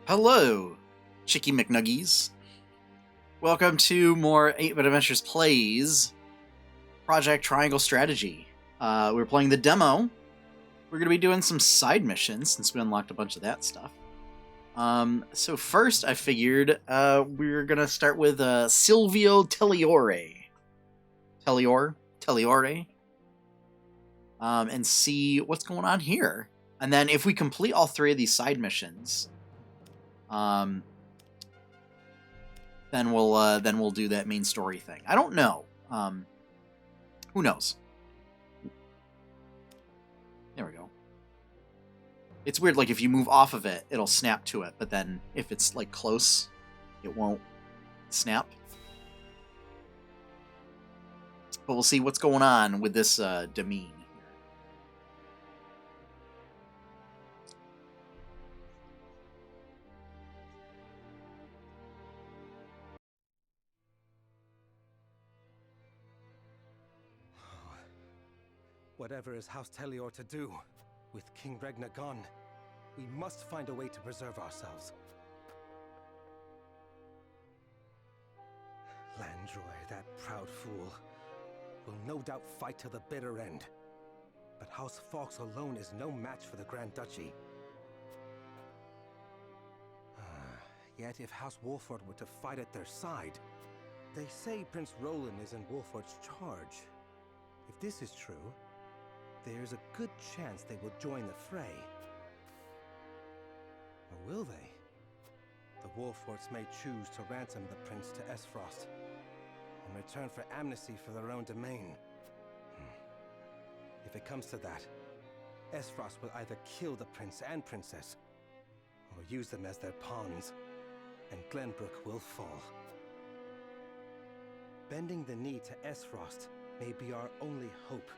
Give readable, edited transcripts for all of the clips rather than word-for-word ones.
Hello, Chicky McNuggies. Welcome to more 8-Bit Adventures Plays Project Triangle Strategy. We're playing the demo. We're going to be doing some side missions since we unlocked a bunch of that stuff. So first, I figured we're going to start with Silvio Telliore. Telliore. And see what's going on here. And then if we complete all three of these side missions, then we'll do that main story thing. I don't know. Who knows? There we go. It's weird, like if you move off of it, it'll snap to it, but then if it's like close, it won't snap. But we'll see what's going on with this Demine. Whatever is House Telliore to do, with King Regna gone, we must find a way to preserve ourselves. Landroy, that proud fool, will no doubt fight to the bitter end. But House Fawkes alone is no match for the Grand Duchy. Yet if House Wolford were to fight at their side, they say Prince Roland is in Wolford's charge. If this is true, there's a good chance they will join the fray. Or will they? The Wolfords may choose to ransom the prince to Esfrost, in return for amnesty for their own domain. If it comes to that, Esfrost will either kill the prince and princess, or use them as their pawns, and Glenbrook will fall. Bending the knee to Esfrost may be our only hope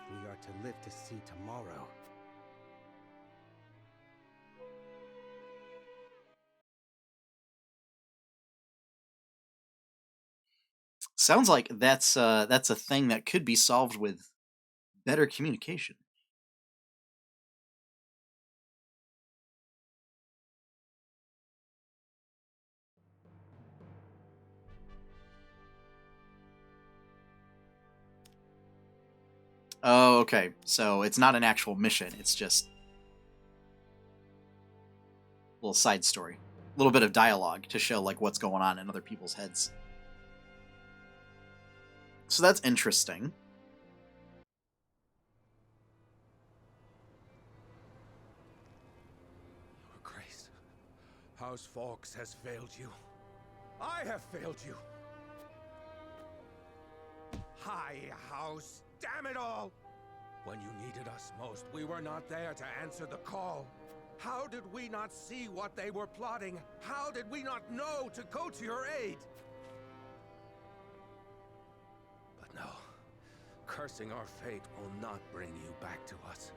if we are to live to see tomorrow. Sounds like that's a thing that could be solved with better communication. Oh, okay. So it's not an actual mission. It's just a little side story. A little bit of dialogue to show like what's going on in other people's heads. So that's interesting. Your Grace, House Fawkes has failed you. I have failed you. High House, damn it all! When you needed us most, we were not there to answer the call. How did we not see what they were plotting? How did we not know to go to your aid? But no, cursing our fate will not bring you back to us.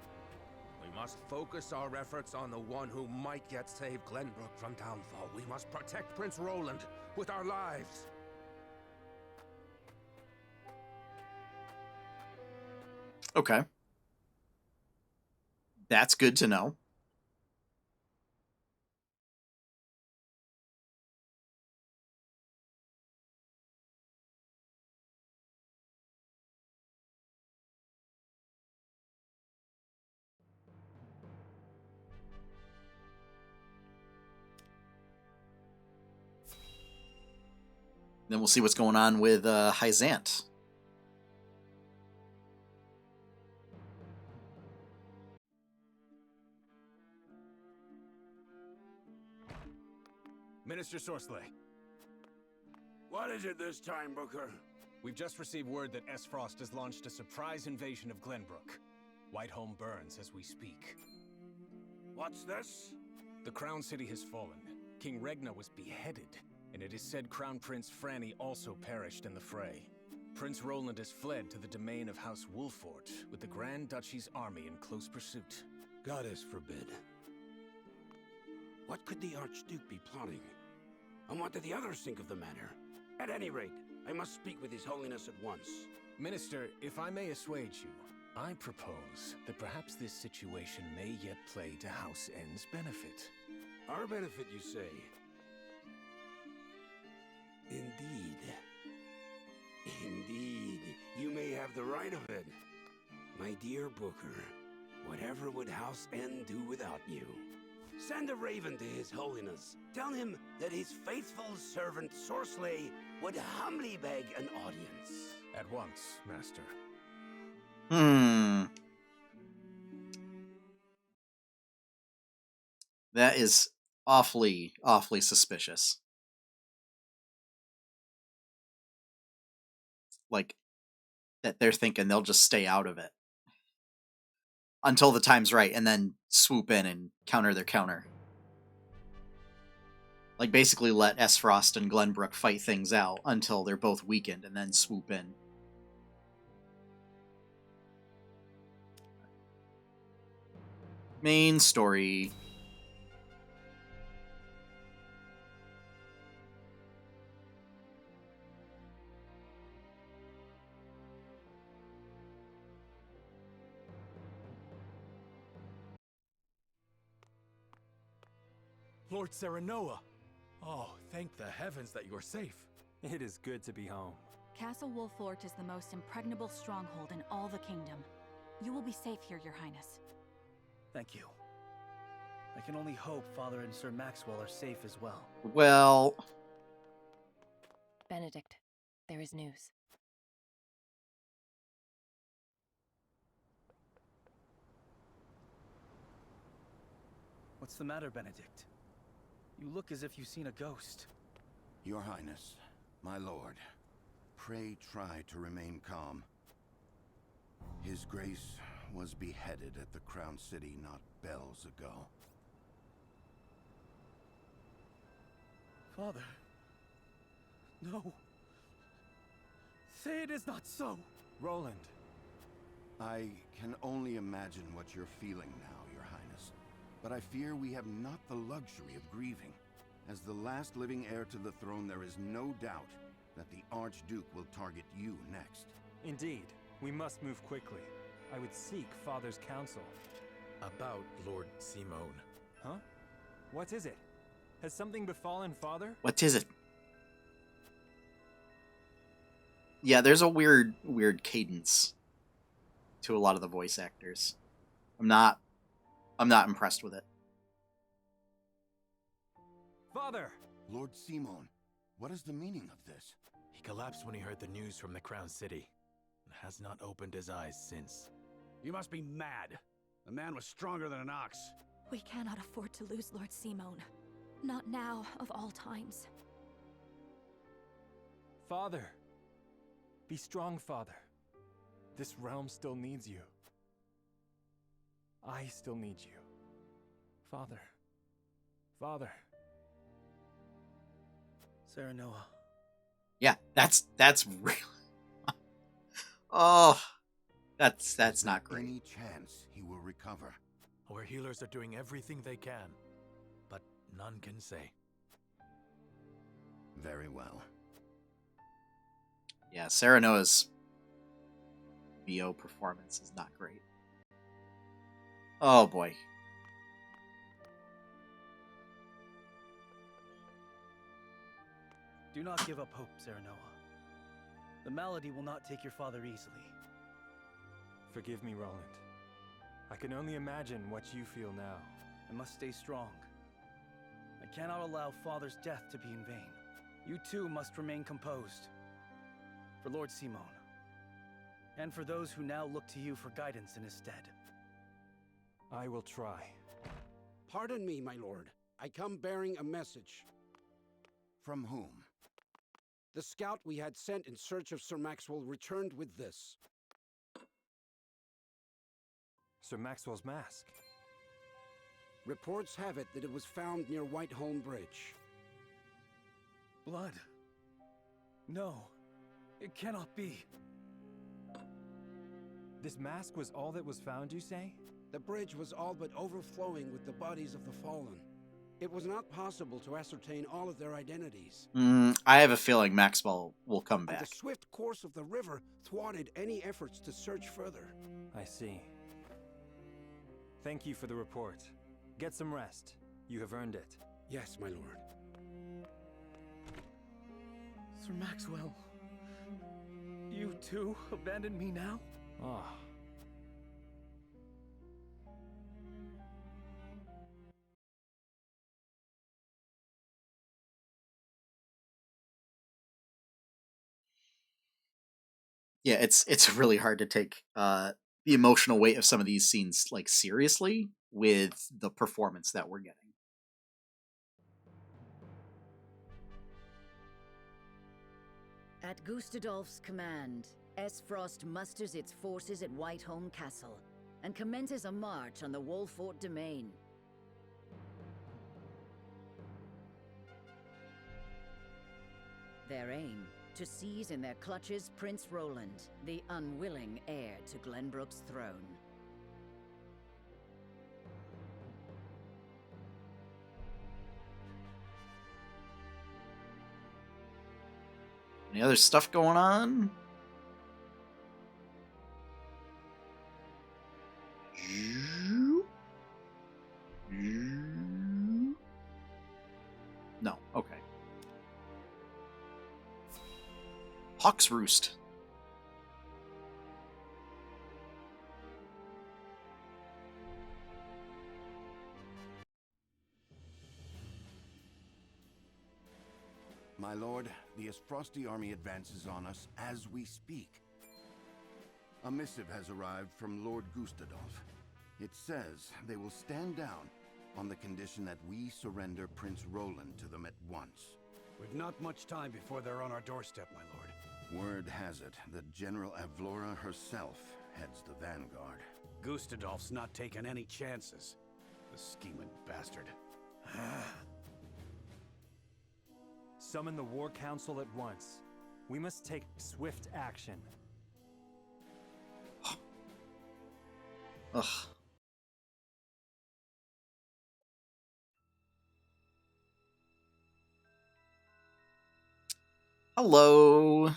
We must focus our efforts on the one who might yet save Glenbrook from downfall. We must protect Prince Roland with our lives. Okay. That's good to know. Then we'll see what's going on with Hyzant. Minister Sorsley, What is it this time, Booker? we've just received word that Esfrost has launched a surprise invasion of Glenbrook. Whiteholm burns as we speak. What's this? The Crown City has fallen. King Regna was beheaded, and it is said Crown Prince Franny also perished in the fray. Prince Roland has fled to the domain of House Wolford, with the Grand Duchy's army in close pursuit. Goddess forbid. What could the Archduke be plotting? And what did the others think of the matter? At any rate, I must speak with His Holiness at once. Minister, if I may assuage you, I propose that perhaps this situation may yet play to House N's benefit. Our benefit, you say? Indeed. Indeed. You may have the right of it. My dear Booker, whatever would House N do without you? Send a raven to His Holiness. Tell him that his faithful servant Sorsley would humbly beg an audience. At once, Master. That is awfully, awfully suspicious. Like, that they're thinking they'll just stay out of it until the time's right and then swoop in and counter their counter. Like, basically let S. Frost and Glenbrook fight things out until they're both weakened and then swoop in. Main story. Lord Serenoa! Oh, thank the heavens that you are safe. It is good to be home. Castle Wolfort is the most impregnable stronghold in all the kingdom. You will be safe here, Your Highness. Thank you. I can only hope Father and Sir Maxwell are safe as well. Well, Benedict, there is news. What's the matter, Benedict? You look as if you've seen a ghost. Your Highness, my lord, pray try to remain calm. His Grace was beheaded at the Crown City not bells ago. Father. No. Say it is not so. Roland. I can only imagine what you're feeling now, Your Highness. But I fear we have not the luxury of grieving. As the last living heir to the throne, there is no doubt that the Archduke will target you next. Indeed. We must move quickly. I would seek Father's counsel. About Lord Simone. Huh? What is it? Has something befallen Father? what is it? Yeah, there's a weird cadence to a lot of the voice actors. I'm not impressed with it. Father! Lord Simone, what is the meaning of this? He collapsed when he heard the news from the Crown City, and has not opened his eyes since. You must be mad. The man was stronger than an ox. We cannot afford to lose Lord Simone. Not now, of all times. Father! Be strong, Father. This realm still needs you. I still need you. Father. Father. Serenoa. Yeah, that's really. Oh, that's not great. Any chance he will recover? Our healers are doing everything they can, but none can say. Very well. Yeah, Serenoa's VO performance is not great. Oh boy. Do not give up hope, Serenoa. The malady will not take your father easily. Forgive me, Roland. I can only imagine what you feel now. I must stay strong. I cannot allow Father's death to be in vain. You too must remain composed. For Lord Simone. And for those who now look to you for guidance in his stead. I will try. Pardon me, my lord. I come bearing a message. From whom? The scout we had sent in search of Sir Maxwell returned with this. Sir Maxwell's mask. Reports have it that it was found near Whiteholm Bridge. Blood. No. It cannot be. This mask was all that was found, you say? The bridge was all but overflowing with the bodies of the fallen. It was not possible to ascertain all of their identities. I have a feeling Maxwell will come And back. the swift course of the river thwarted any efforts to search further. I see. Thank you for the report. Get some rest. You have earned it. Yes, my lord. Sir Maxwell, you too abandon me now? Ah. Yeah, it's really hard to take the emotional weight of some of these scenes like seriously with the performance that we're getting. At Gustadolf's command, Esfrost musters its forces at Whiteholm Castle and commences a march on the Wolfort domain. Their aim, to seize in their clutches Prince Roland, the unwilling heir to Glenbrook's throne. Any other stuff going on? No, okay. Hawk's Roost. My lord, the Esfrosti army advances on us as we speak. A missive has arrived from Lord Gustadolf. It says they will stand down on the condition that we surrender Prince Roland to them at once. We've not much time before they're on our doorstep, my lord. Word has it that General Avlora herself heads the vanguard. Gustadolf's not taking any chances. The scheming bastard. Summon the War Council at once. We must take swift action. Ugh. Hello.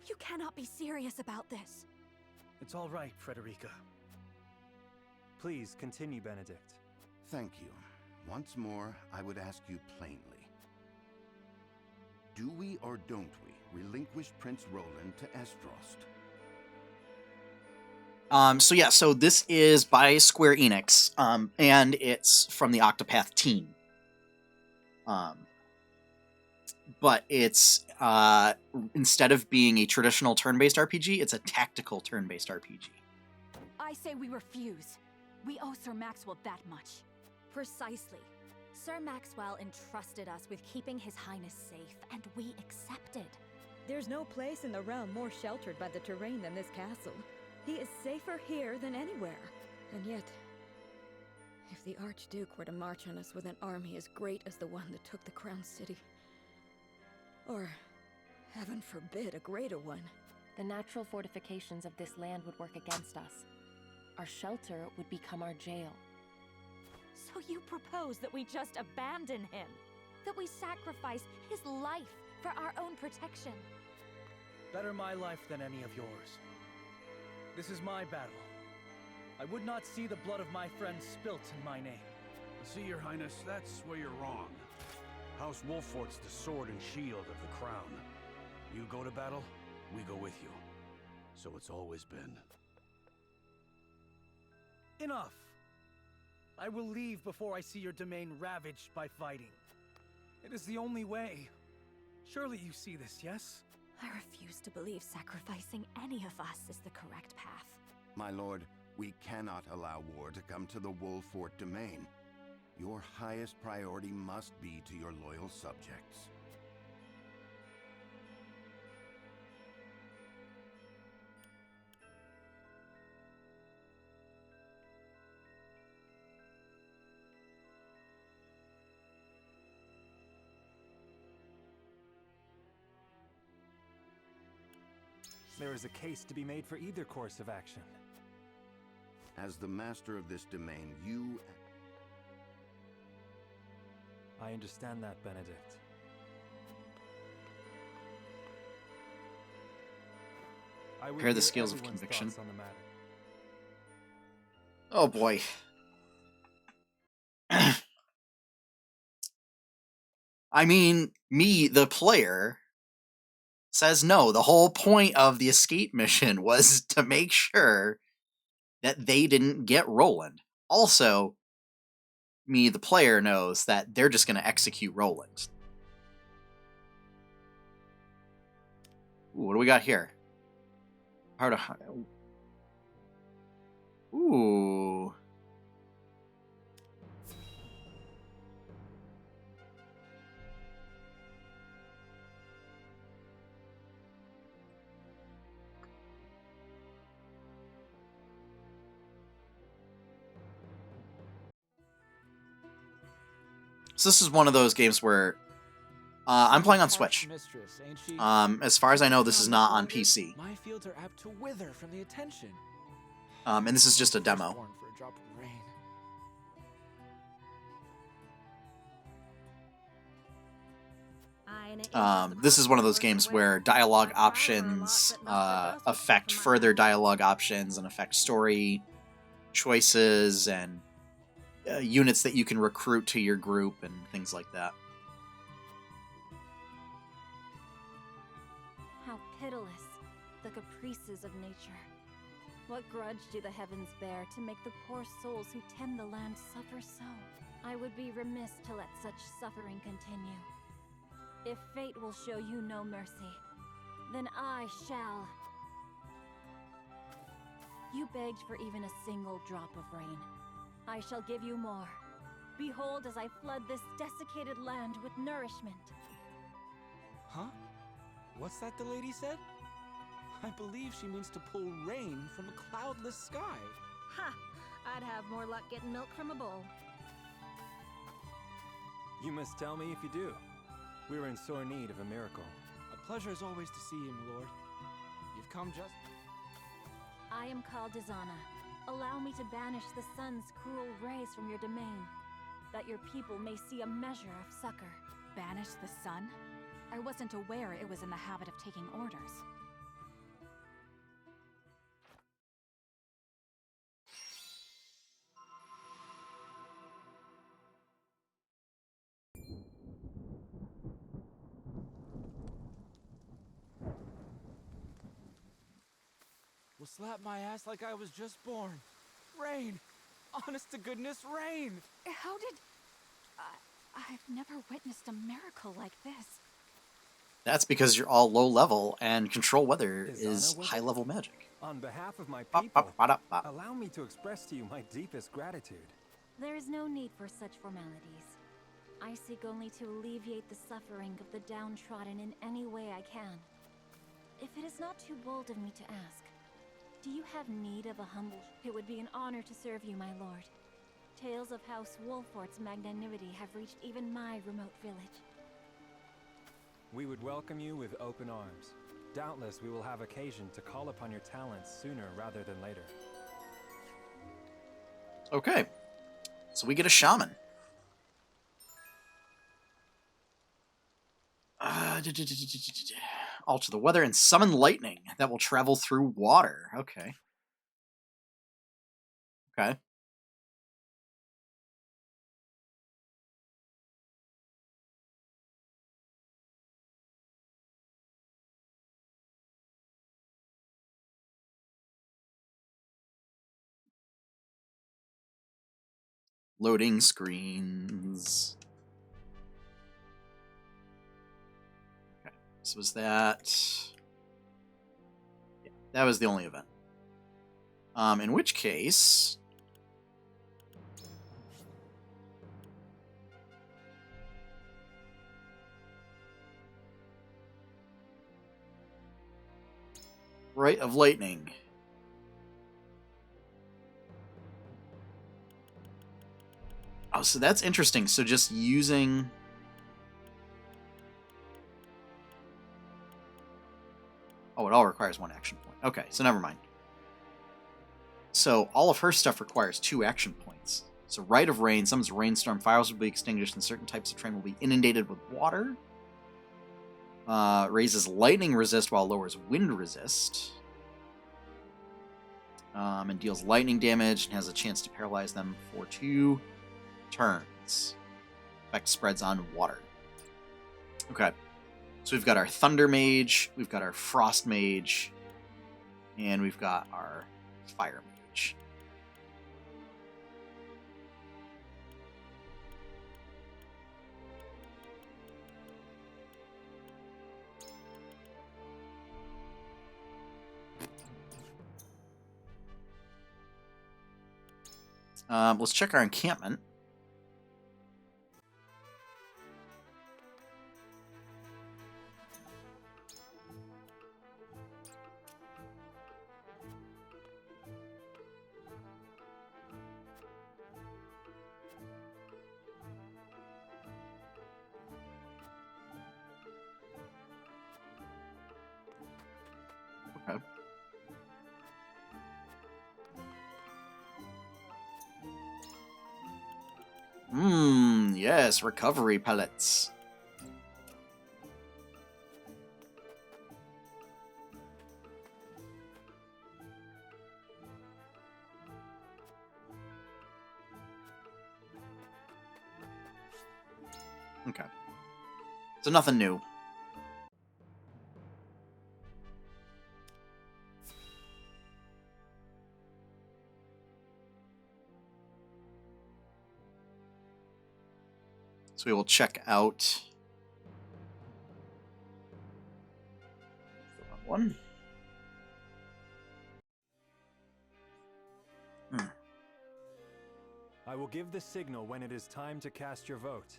You cannot be serious about this. It's all right, Frederica. Please continue, Benedict. Thank you. Once more, I would ask you plainly. Do we or don't we relinquish Prince Roland to Esfrost? So this is by Square Enix, and it's from the Octopath team. But it's, instead of being a traditional turn-based RPG, it's a tactical turn-based RPG. I say we refuse. We owe Sir Maxwell that much. Precisely. Sir Maxwell entrusted us with keeping His Highness safe, and we accepted. There's no place in the realm more sheltered by the terrain than this castle. He is safer here than anywhere. And yet, if the Archduke were to march on us with an army as great as the one that took the Crown City, or, heaven forbid, a greater one, the natural fortifications of this land would work against us. Our shelter would become our jail. So you propose that we just abandon him? That we sacrifice his life for our own protection? Better my life than any of yours. This is my battle. I would not see the blood of my friends spilt in my name. See, Your Highness, that's where you're wrong. House Wolfort's the sword and shield of the crown. You go to battle, we go with you. So it's always been. Enough! I will leave before I see your domain ravaged by fighting. It is the only way. Surely you see this, yes? I refuse to believe sacrificing any of us is the correct path. My lord, we cannot allow war to come to the Wolfort domain. Your highest priority must be to your loyal subjects. There is a case to be made for either course of action. As the master of this domain, you... I understand that, Benedict. I would Compare the hear scales of everyone's conviction. thoughts on the matter. Oh boy. I mean, me, the player, says no. The whole point of the escape mission was to make sure that they didn't get Roland. Also, me, the player, knows that they're just going to execute Roland. Ooh, what do we got here? Hard to... Ooh. So this is one of those games where I'm playing on Switch. As far as I know, this is not on PC. My fields are apt to wither from the attention. And this is just a demo. For a drop of rain. This is one of those games where dialogue options affect further dialogue options and affect story choices and units that you can recruit to your group and things like that. How pitiless, the caprices of nature. What grudge do the heavens bear to make the poor souls who tend the land suffer so? I would be remiss to let such suffering continue. If fate will show you no mercy, then I shall. You begged for even a single drop of rain. I shall give you more. Behold as I flood this desiccated land with nourishment. Huh? What's that the lady said? I believe she means to pull rain from a cloudless sky. Ha! I'd have more luck getting milk from a bowl. You must tell me if you do. We're in sore need of a miracle. A pleasure as always to see you, my lord. You've come just... I am called Dizana. Allow me to banish the sun's cruel rays from your domain, that your people may see a measure of succor. Banish the sun? I wasn't aware it was in the habit of taking orders. Will slap my ass like I was just born. Rain! Honest to goodness, rain! How did... I've never witnessed a miracle like this. That's because you're all low level and control weather is high level magic. On behalf of my people, allow me to express to you my deepest gratitude. There is no need for such formalities. I seek only to alleviate the suffering of the downtrodden in any way I can. If it is not too bold of me to ask, do you have need of a humble... It would be an honor to serve you, my lord. Tales of House Wolfort's magnanimity have reached even my remote village. We would welcome you with open arms. Doubtless we will have occasion to call upon your talents sooner rather than later. Okay. So we get a shaman. Alter the weather and summon lightning that will travel through water. Okay. Okay. Loading screens. Okay, so was that... Yeah, that was the only event. In which case... Rite of Lightning. Oh, so that's interesting. So just using... Oh, it all requires one action point. Okay, so never mind. So all of her stuff requires 2 action points. So Rite of Rain summons a rainstorm, fires will be extinguished, and certain types of terrain will be inundated with water. Raises lightning resist while lowers wind resist. and deals lightning damage and has a chance to paralyze them for 2 turns. Effect spreads on water. Okay. So we've got our Thunder Mage, we've got our Frost Mage, and we've got our Fire Mage. Let's check our encampment. Okay. Yes, recovery pellets. Okay. So nothing new. So we will check out the wrong one. I will give the signal when it is time to cast your vote.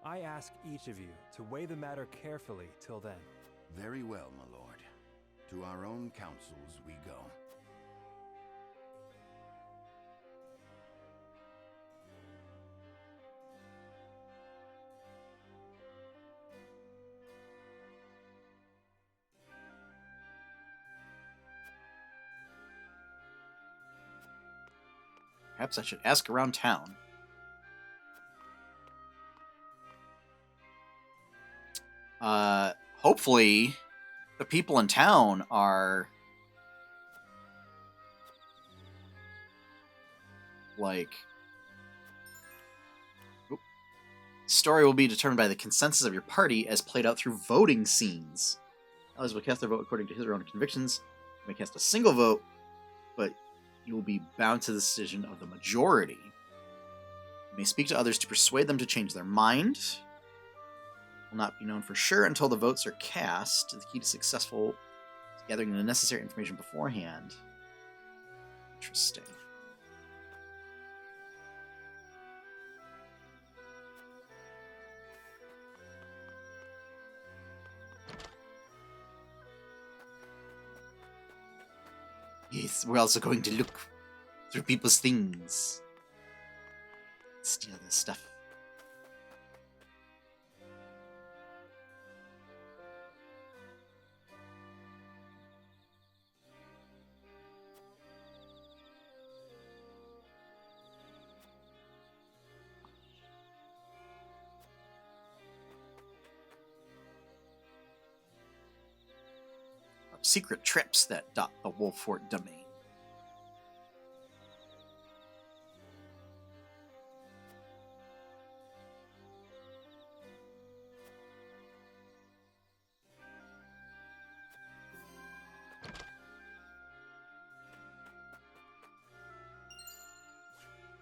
I ask each of you to weigh the matter carefully till then. Very well, my lord. To our own councils we go. Perhaps I should ask around town. Hopefully, the people in town are like. Story will be determined by the consensus of your party as played out through voting scenes. Others will cast their vote according to their own convictions. You may cast a single vote, but you will be bound to the decision of the majority. You may speak to others to persuade them to change their mind. Will not be known for sure until the votes are cast. The key to successful is gathering the necessary information beforehand. Interesting. Yes, we're also going to look through people's things. Steal this stuff. Secret trips that dot the Wolffort domain.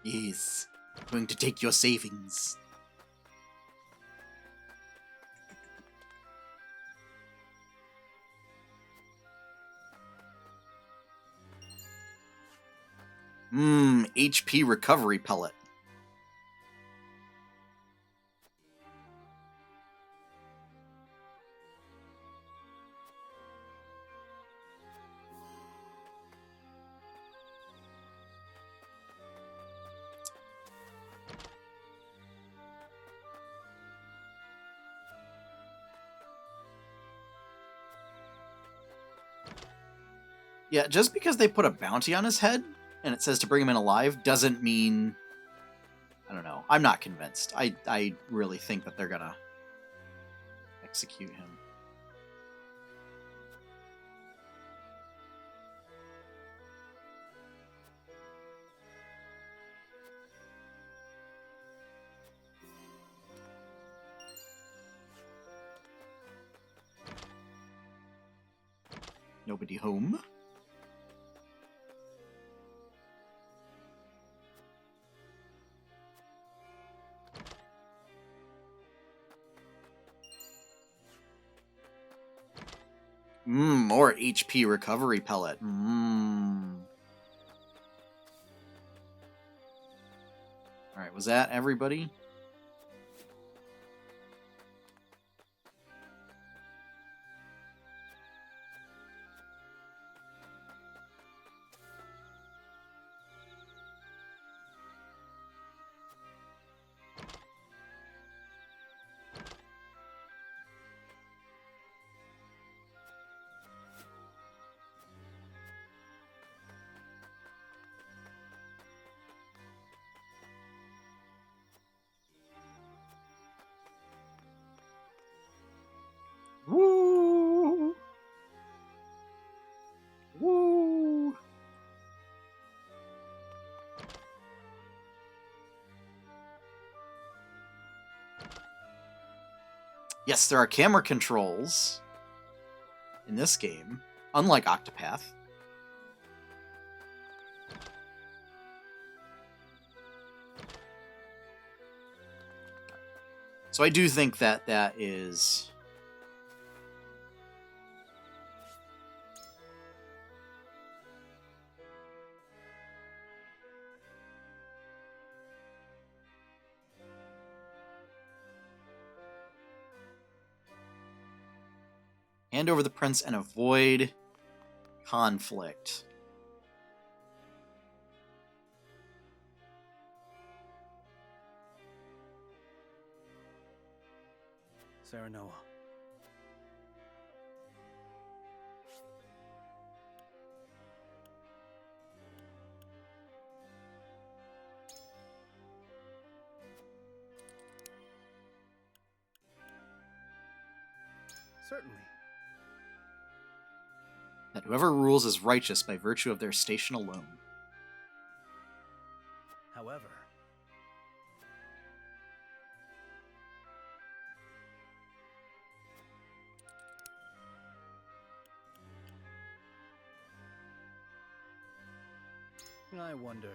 Yes, I'm going to take your savings. HP recovery pellet. Yeah, just because they put a bounty on his head and it says to bring him in alive doesn't mean... I don't know. I'm not convinced. I really think that they're gonna execute him. Nobody home. More HP recovery pellet. Alright, was that everybody? Woo! Woo! Yes, there are camera controls in this game, unlike Octopath. So I do think that that is... Hand over the prince and avoid conflict. Serenoa. Certainly. That whoever rules is righteous by virtue of their station alone. However, I wonder.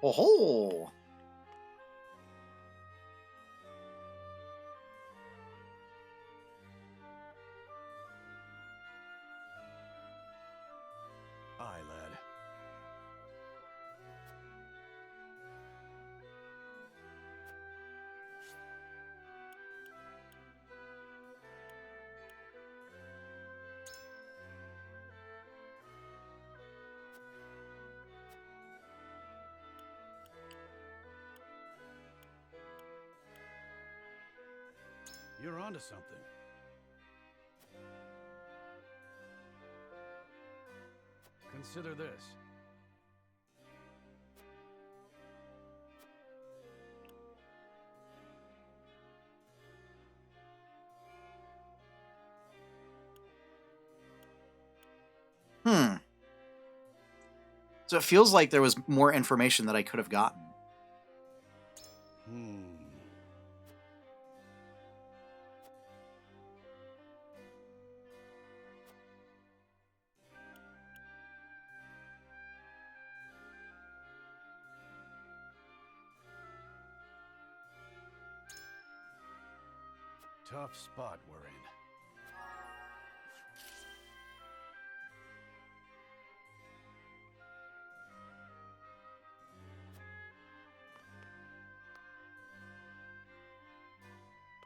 Oh ho! Aye, lad. You're onto something. Consider this. So it feels like there was more information that I could have gotten. Tough spot we're in.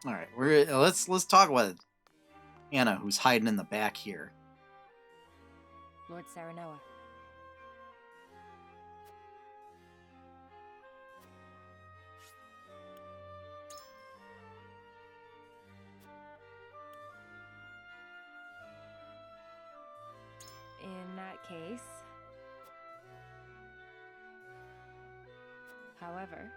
All right, let's talk with Anna, who's hiding in the back here. Lord Serenoa. In that case... However...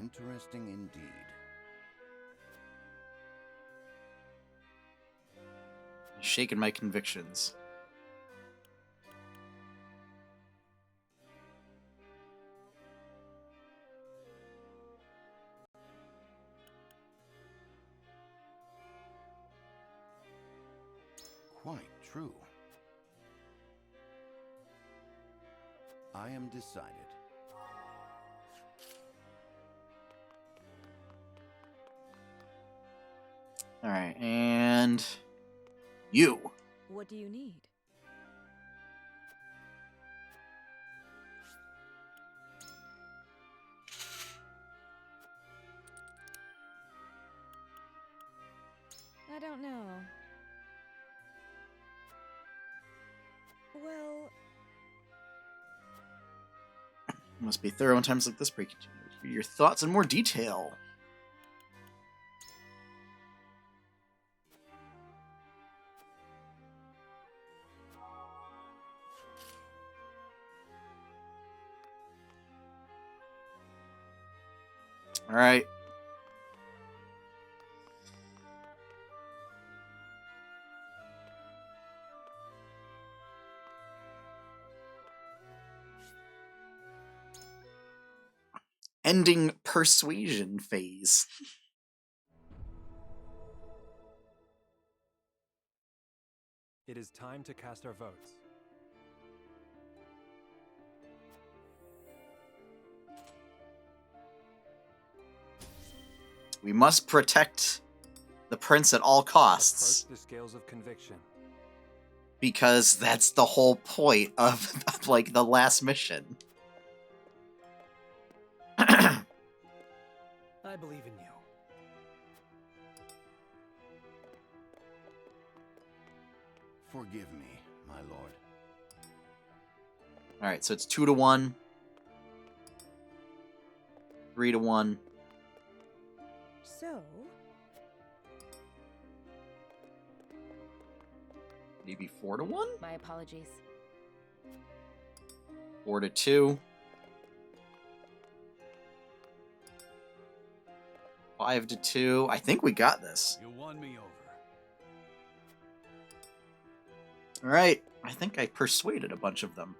Interesting indeed. Shaken my convictions. Quite true. I am decided. All right, and you. What do you need? I don't know. Well, Must be thorough in times like this. Break your thoughts in more detail. All right. Ending persuasion phase. It is time to cast our votes. We must protect the prince at all costs. Approach the scales of conviction. Because that's the whole point of like the last mission. I believe in you. Forgive me, my lord. All right, so it's 2-1, 3-1. so Maybe 4-1, My apologies. 4-2, 5-2. I think we got this. You won me over. All right, I think I persuaded a bunch of them.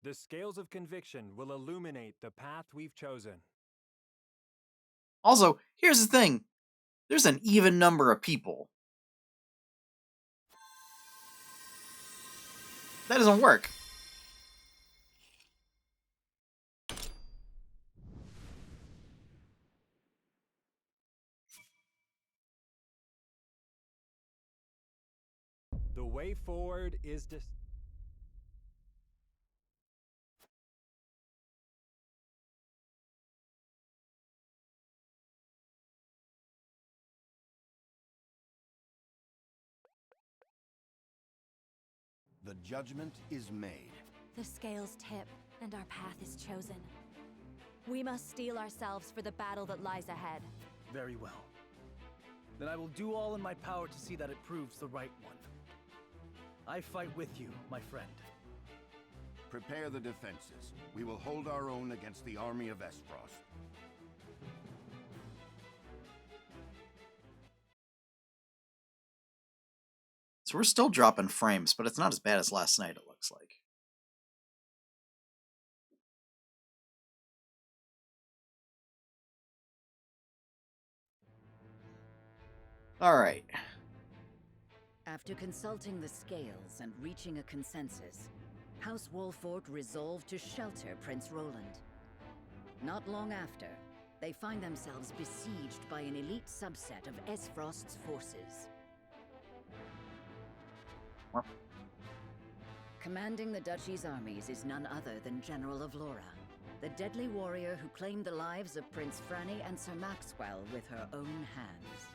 The scales of conviction will illuminate the path we've chosen. Also, here's the thing. There's an even number of people. That doesn't work. The way forward is The judgment is made. The scales tip, and our path is chosen. We must steel ourselves for the battle that lies ahead. Very well. Then I will do all in my power to see that it proves the right one. I fight with you, my friend. Prepare the defenses. We will hold our own against the army of Esfrost. So we're still dropping frames, but it's not as bad as last night, it looks like. All right. After consulting the scales and reaching a consensus, House Wolfort resolved to shelter Prince Roland. Not long after, they find themselves besieged by an elite subset of Esfrost's forces. Commanding the Duchy's armies is none other than General of Laura, the deadly warrior who claimed the lives of Prince Franny and Sir Maxwell with her own hands.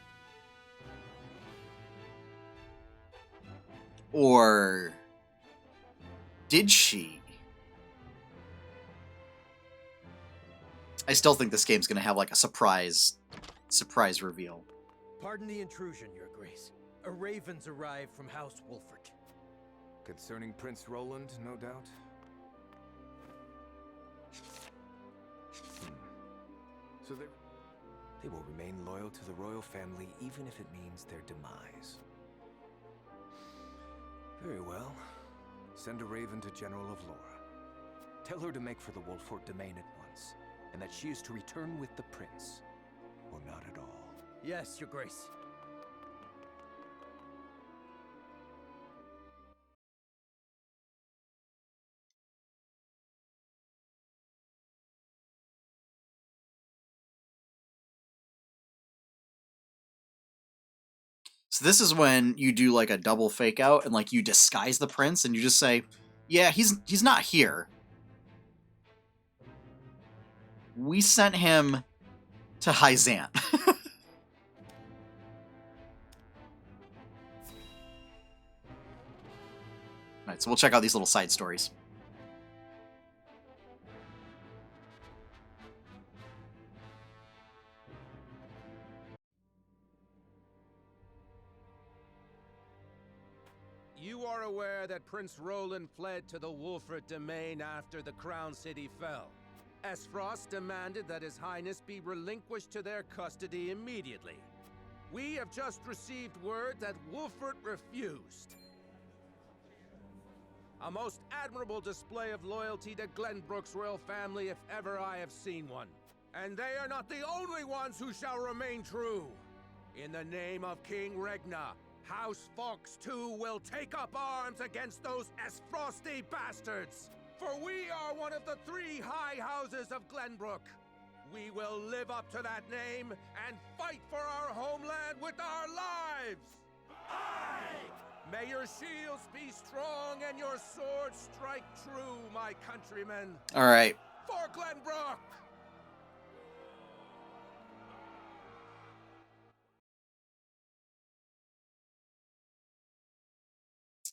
Or did she? I still think this game's gonna have like a surprise reveal. Pardon the intrusion, Your Grace. A raven's arrived from House Wolfort. Concerning Prince Roland, no doubt? So they will remain loyal to the royal family even if it means their demise. Very well. Send a raven to General of Laura. Tell her to make for the Wolfort domain at once, and that she is to return with the prince, or not at all. Yes, Your Grace. So this is when you do like a double fake out and like you disguise the prince and you just say, yeah, he's not here. We sent him to Hyzant. Alright, so we'll check out these little side stories. You are aware that Prince Roland fled to the Wolfert domain after the Crown City fell. Esfrost demanded that His Highness be relinquished to their custody immediately. We have just received word that Wolfert refused. A most admirable display of loyalty to Glenbrook's royal family if ever I have seen one. And they are not the only ones who shall remain true. In the name of King Regna, House Fox too will take up arms against those Esfrosty bastards. For we are one of the 3 high houses of Glenbrook. We will live up to that name and fight for our homeland with our lives. Aye! May your shields be strong and your swords strike true, my countrymen. All right. For Glenbrook!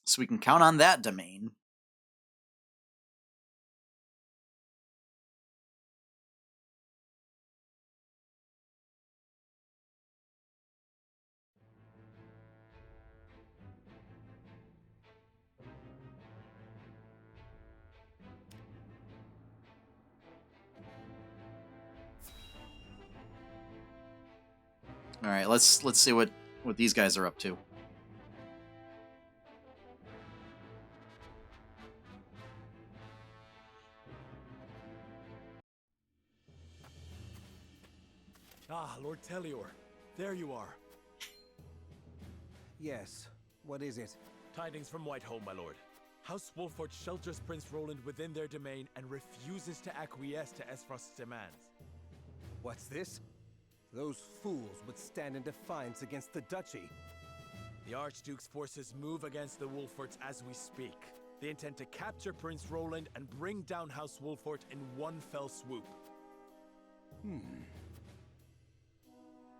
So we can count on that domain. All right, let's see what these guys are up to. Ah, Lord Telior, there you are. Yes, what is it? Tidings from Whiteholm, my lord. House Wolfort shelters Prince Roland within their domain and refuses to acquiesce to Esfrost's demands. What's this? Those fools would stand in defiance against the duchy. The Archduke's forces move against the Wolforts as we speak. They intend to capture Prince Roland and bring down House Wolfort in one fell swoop.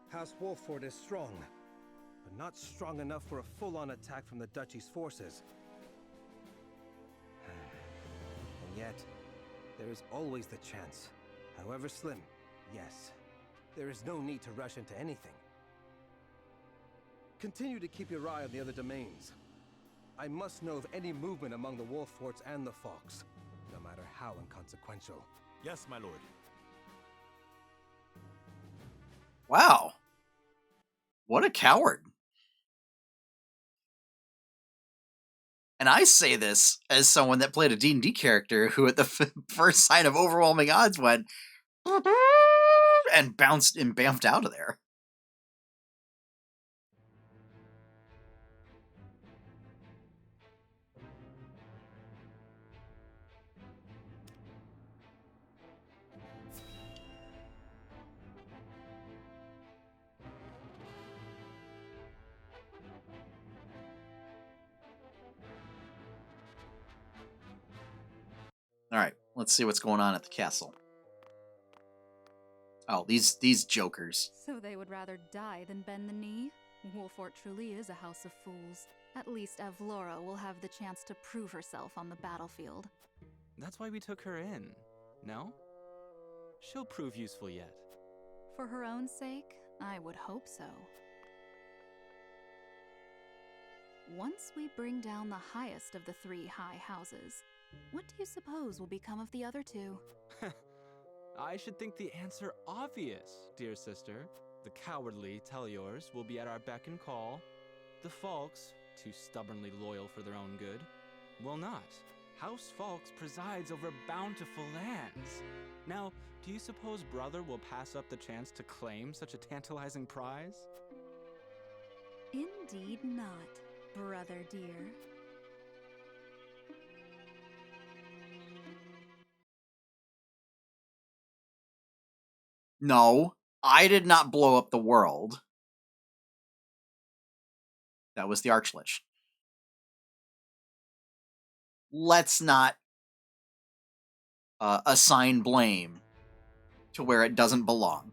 House Wolfort is strong, but not strong enough for a full-on attack from the duchy's forces. And yet, there is always the chance, however slim. Yes, there is no need to rush into anything. Continue to keep your eye on the other domains. I must know of any movement among the Wolforts and the Fox, no matter how inconsequential. Yes, my lord. Wow. What a coward. And I say this as someone that played a D&D character who at the first sign of overwhelming odds went and bounced and bamfed out of there. All right, let's see what's going on at the castle. Oh, these jokers. So they would rather die than bend the knee? Wolfort truly is a house of fools. At least Avlora will have the chance to prove herself on the battlefield. That's why we took her in, no? She'll prove useful yet. For her own sake, I would hope so. Once we bring down the highest of the 3 high houses, what do you suppose will become of the other 2? I should think the answer obvious, dear sister. The cowardly Teliors will be at our beck and call. The Falks, too stubbornly loyal for their own good, will not. House Falks presides over bountiful lands. Now, do you suppose brother will pass up the chance to claim such a tantalizing prize? Indeed not, brother dear. No, I did not blow up the world. That was the Archlich. Let's not assign blame to where it doesn't belong.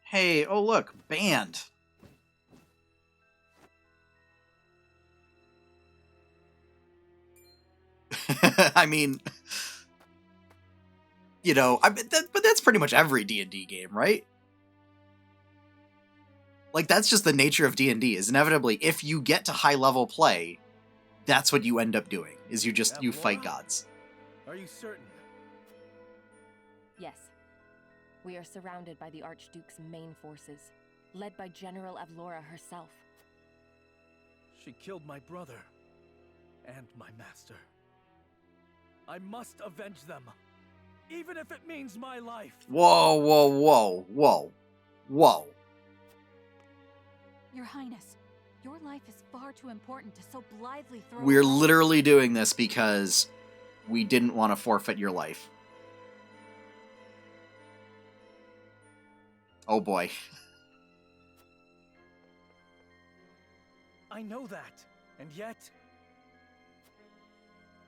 Hey, oh look, band. I mean, you know, but that's pretty much every D&D game, right? Like, that's just the nature of D&D, is inevitably, if you get to high-level play, that's what you end up doing, is you fight gods. Are you certain? Yes. We are surrounded by the Archduke's main forces, led by General Avlora herself. She killed my brother and my master. I must avenge them, even if it means my life. Whoa, whoa, whoa, whoa, whoa. Your Highness, your life is far too important to so blithely throw We're away. literally doing this because we didn't want to forfeit your life. Oh boy. I know that, and yet...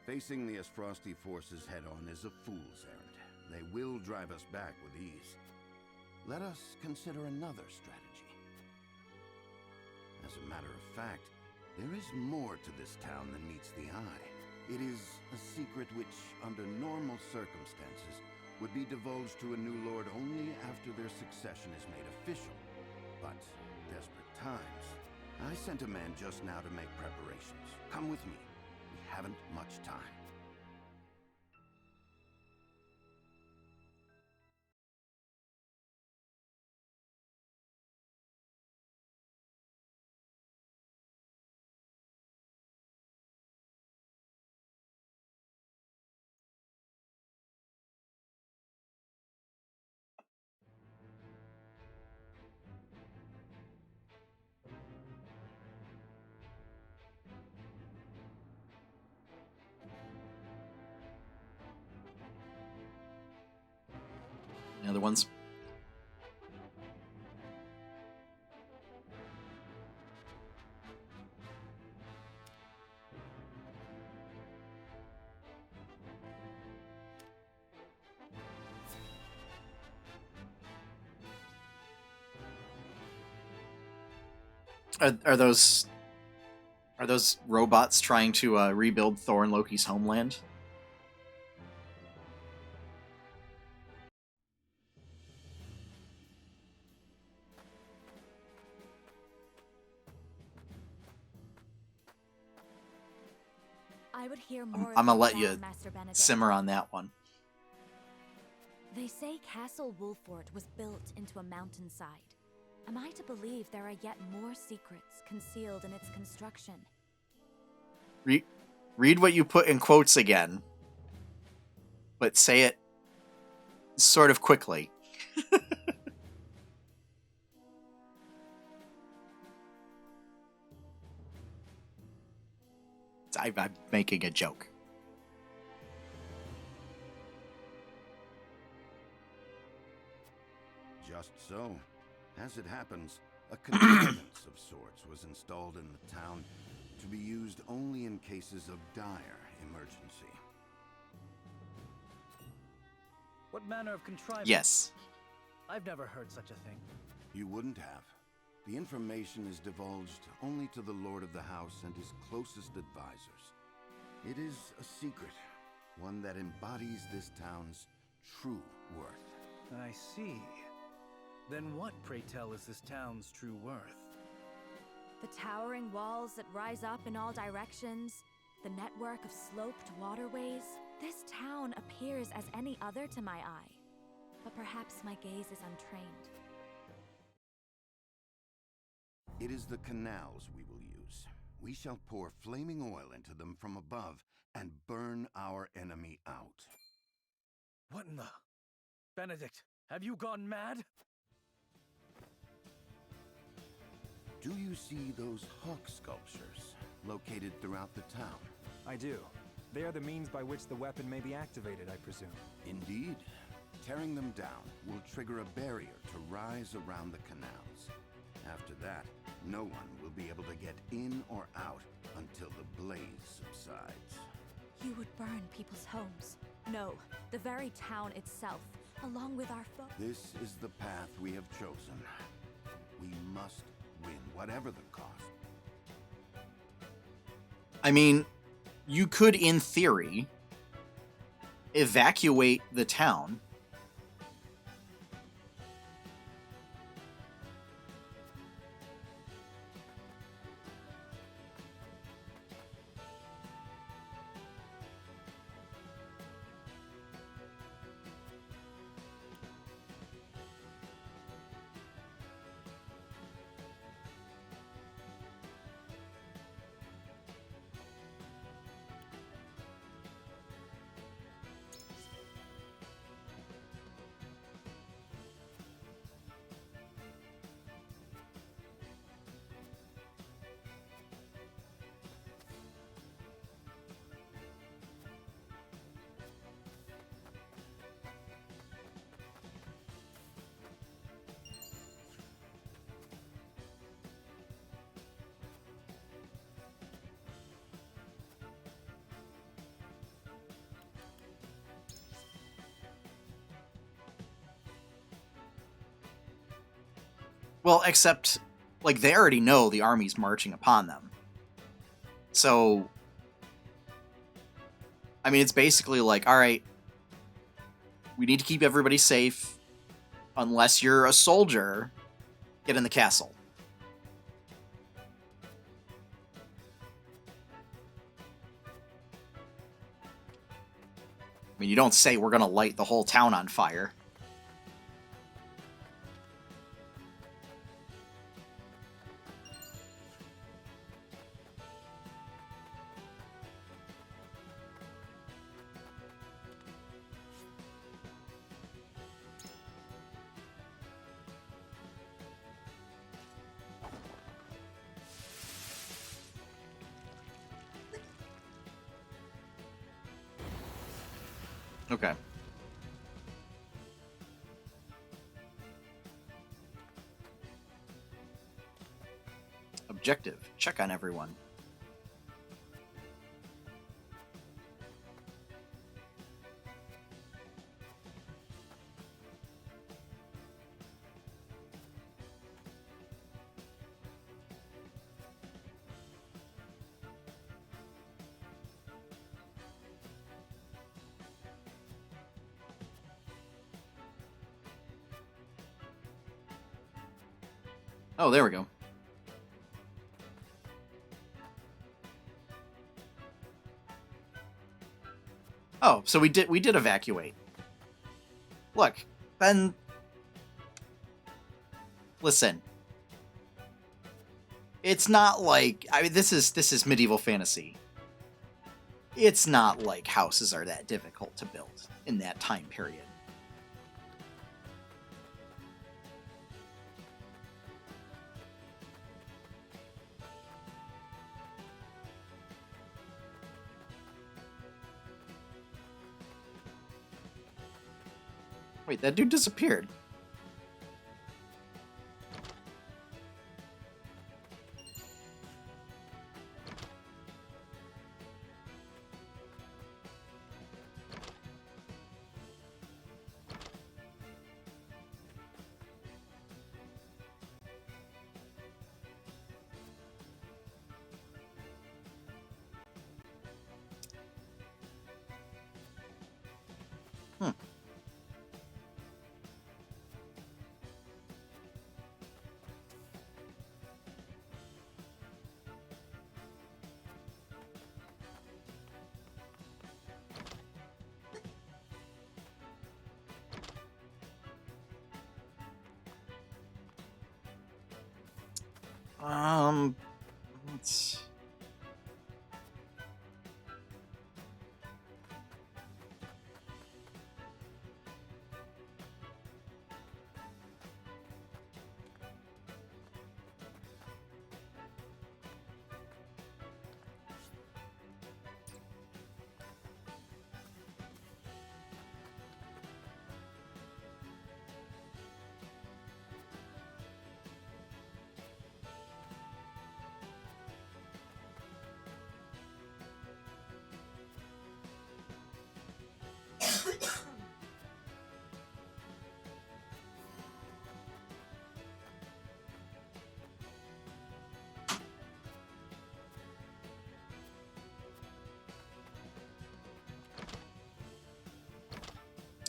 Facing the Asfrosti forces head-on is a fool's errand. They will drive us back with ease. Let us consider another strategy. As a matter of fact, there is more to this town than meets the eye. It is a secret which, under normal circumstances, would be divulged to a new lord only after their succession is made official. But, desperate times, I sent a man just now to make preparations. Come with me. We haven't much time. Any other ones? Are those robots trying to rebuild Thor and Loki's homeland? I would hear more. I'm gonna about let that, you Master Benedict. simmer on that one. They say Castle Wolfort was built into a mountainside. Am I to believe there are yet more secrets concealed in its construction? Read what you put in quotes again, but say it sort of quickly. I'm making a joke. Just so. As it happens, a contrivance of sorts was installed in the town to be used only in cases of dire emergency. What manner of contrivance? Yes. I've never heard such a thing. You wouldn't have. The information is divulged only to the Lord of the House and his closest advisors. It is a secret, one that embodies this town's true worth. I see. Then what, pray tell, is this town's true worth? The towering walls that rise up in all directions, the network of sloped waterways. This town appears as any other to my eye, but perhaps my gaze is untrained. It is the canals we will use. We shall pour flaming oil into them from above and burn our enemy out. What in the... Benedict, have you gone mad? Do you see those hawk sculptures located throughout the town? I do. They are the means by which the weapon may be activated, I presume. Indeed. Tearing them down will trigger a barrier to rise around the canals. After that, no one will be able to get in or out until the blaze subsides. You would burn people's homes. No, the very town itself, along with our foe. This is the path we have chosen. We must win, whatever the cost. I mean, you could, in theory, evacuate the town. Well, except, like, they already know the army's marching upon them. So, I mean, it's basically like, alright, we need to keep everybody safe. Unless you're a soldier, get in the castle. I mean, you don't say we're gonna light the whole town on fire. Okay. Objective. Check on everyone. Oh, there we go. Oh, so we did evacuate. Look, then listen. It's not like, I mean, this is medieval fantasy. It's not like houses are that difficult to build in that time period. Wait, that dude disappeared. Let's...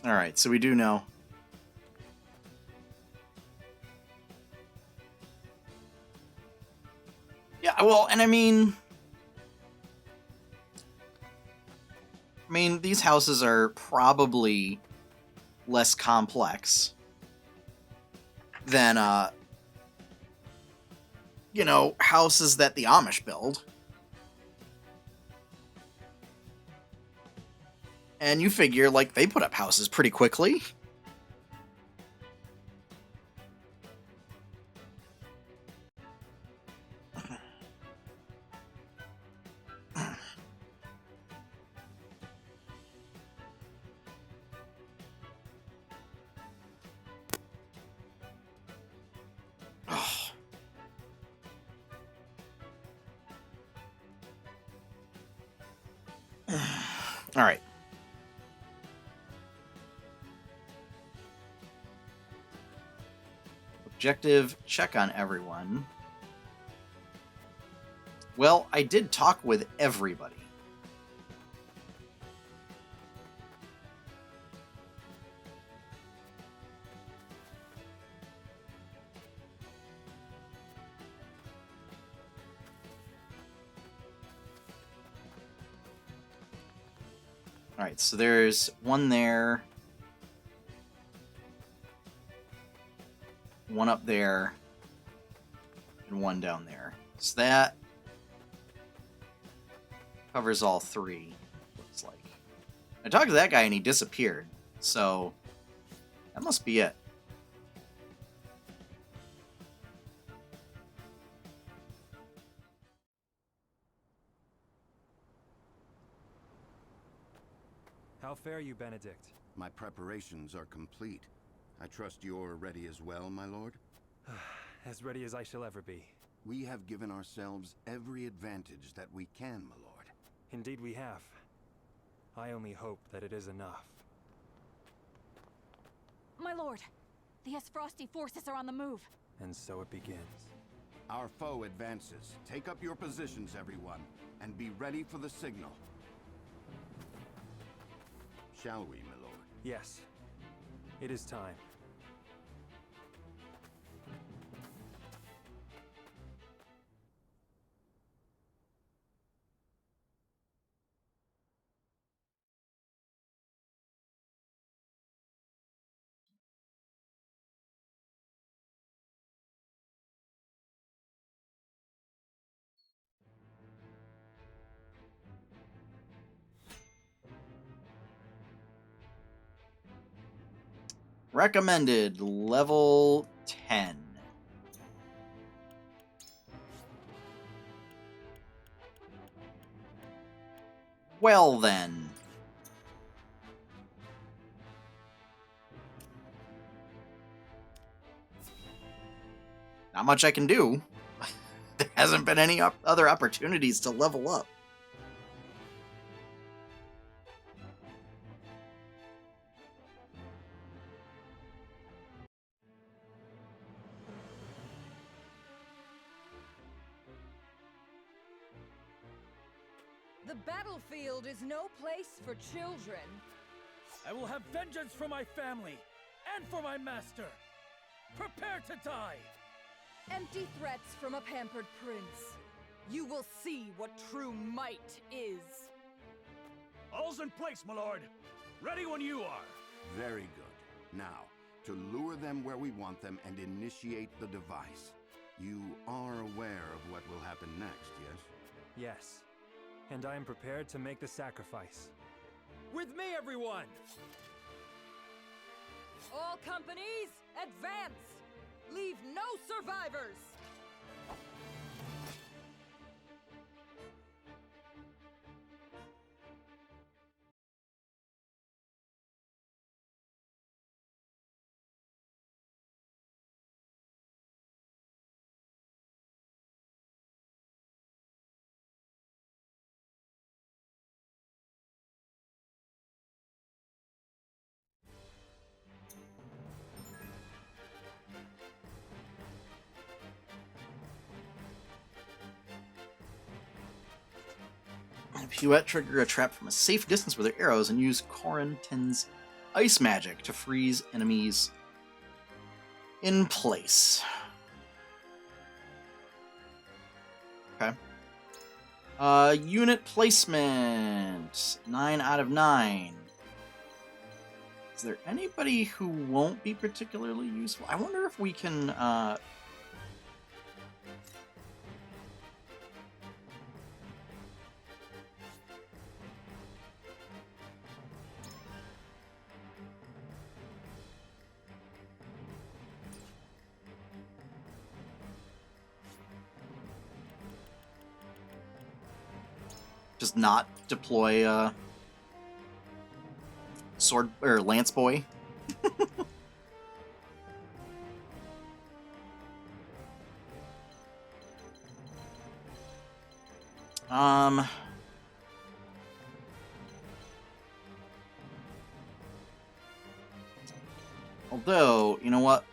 All right, so we do know. Yeah, well, and I mean, these houses are probably less complex than, you know, houses that the Amish build. And you figure, like, they put up houses pretty quickly. All right. Objective, check on everyone. Well, I did talk with everybody. Alright, so there's one there. One up there. And one down there. So that covers all three, looks like. I talked to that guy and he disappeared. So that must be it. How fare you, Benedict? My preparations are complete. I trust you're ready as well, my lord? As ready as I shall ever be. We have given ourselves every advantage that we can, my lord. Indeed we have. I only hope that it is enough. My lord, the Esfrosti forces are on the move. And so it begins. Our foe advances. Take up your positions, everyone, and be ready for the signal. Shall we, my lord? Yes. It is time. Recommended level 10. Well then. Not much I can do. There hasn't been any other opportunities to level up. The battlefield is no place for children. I will have vengeance for my family and for my master. Prepare to die! Empty threats from a pampered prince. You will see what true might is. All's in place, my lord. Ready when you are. Very good. Now, to lure them where we want them and initiate the device. You are aware of what will happen next, yes? Yes. And I am prepared to make the sacrifice. With me, everyone! All companies, advance! Leave no survivors! Puette trigger a trap from a safe distance with their arrows and use Corentin's ice magic to freeze enemies in place. Okay. Unit placement. 9 out of 9. Is there anybody who won't be particularly useful? I wonder if we can... just not deploy sword or lance boy. Although, you know what?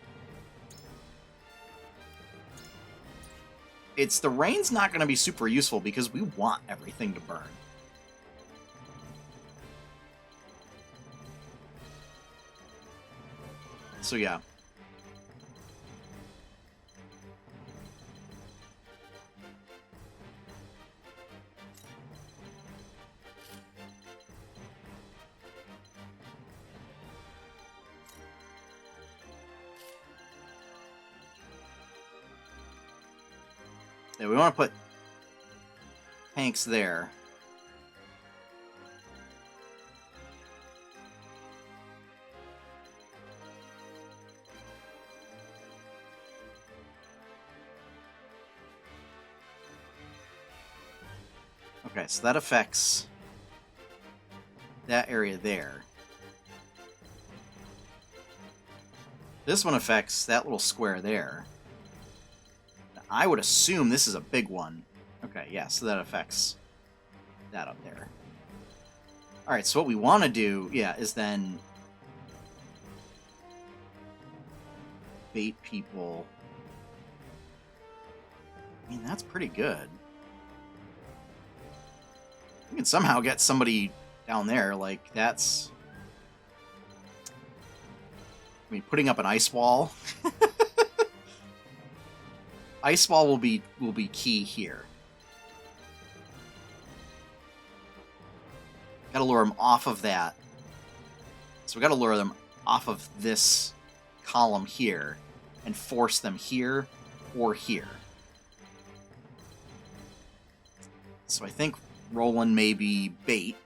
The rain's not going to be super useful because we want everything to burn. So yeah. Yeah, we want to put tanks there. Okay, so that affects that area there. This one affects that little square there. I would assume this is a big one. Okay, yeah, so that affects that up there. Alright, so what we want to do, yeah, is then bait people. I mean, that's pretty good. We can somehow get somebody down there, like, that's... I mean, putting up an ice wall... Ice wall will be key here. Gotta lure them off of that. So we gotta lure them off of this column here and force them here or here. So I think Roland may be bait.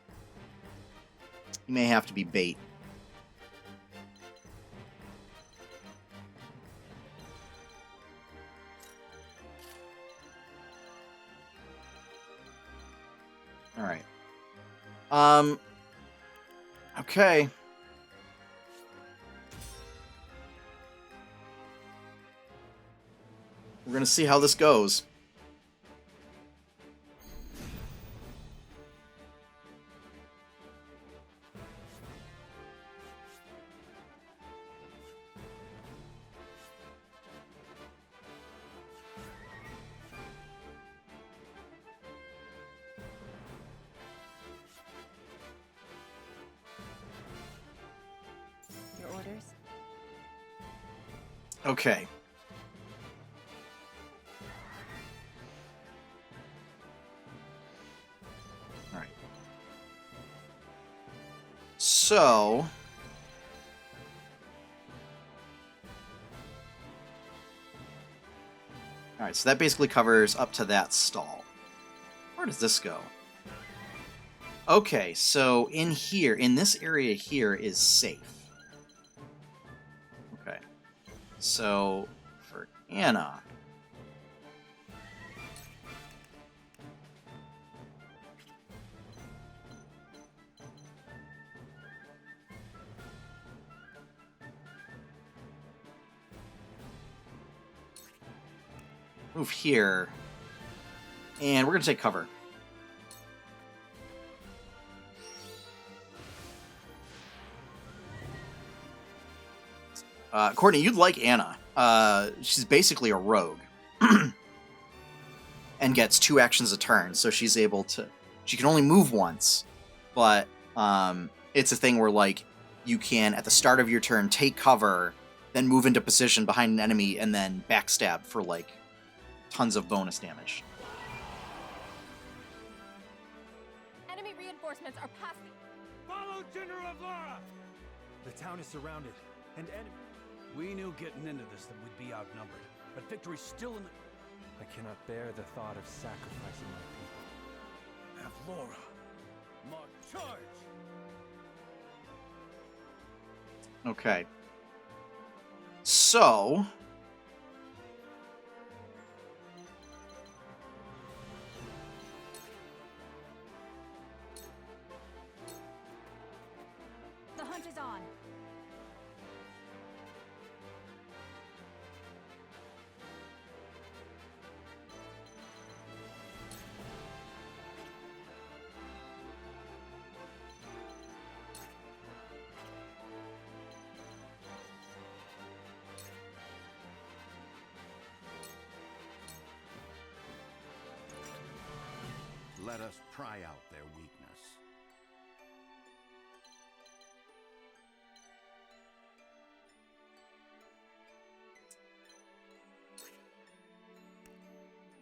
He may have to be bait. Alright. Okay. We're gonna see how this goes. Okay. All right. So... Alright, so that basically covers up to that stall. Where does this go? Okay, so in here, in this area here is safe. Okay. So, for Anna... move here, and we're going to take cover. Courtney, you'd like Anna. She's basically a rogue. And gets 2 actions a turn, so she's able to... She can only move once, but it's a thing where, like, you can, at the start of your turn, take cover, then move into position behind an enemy, and then backstab for, like, tons of bonus damage. Enemy reinforcements are passing. Follow General of Laura! The town is surrounded, and we knew getting into this that we'd be outnumbered, but victory's still in the... I cannot bear the thought of sacrificing my people. Avlora! Mark, charge! Okay. So... The hunt is on. Let us pry out their weakness.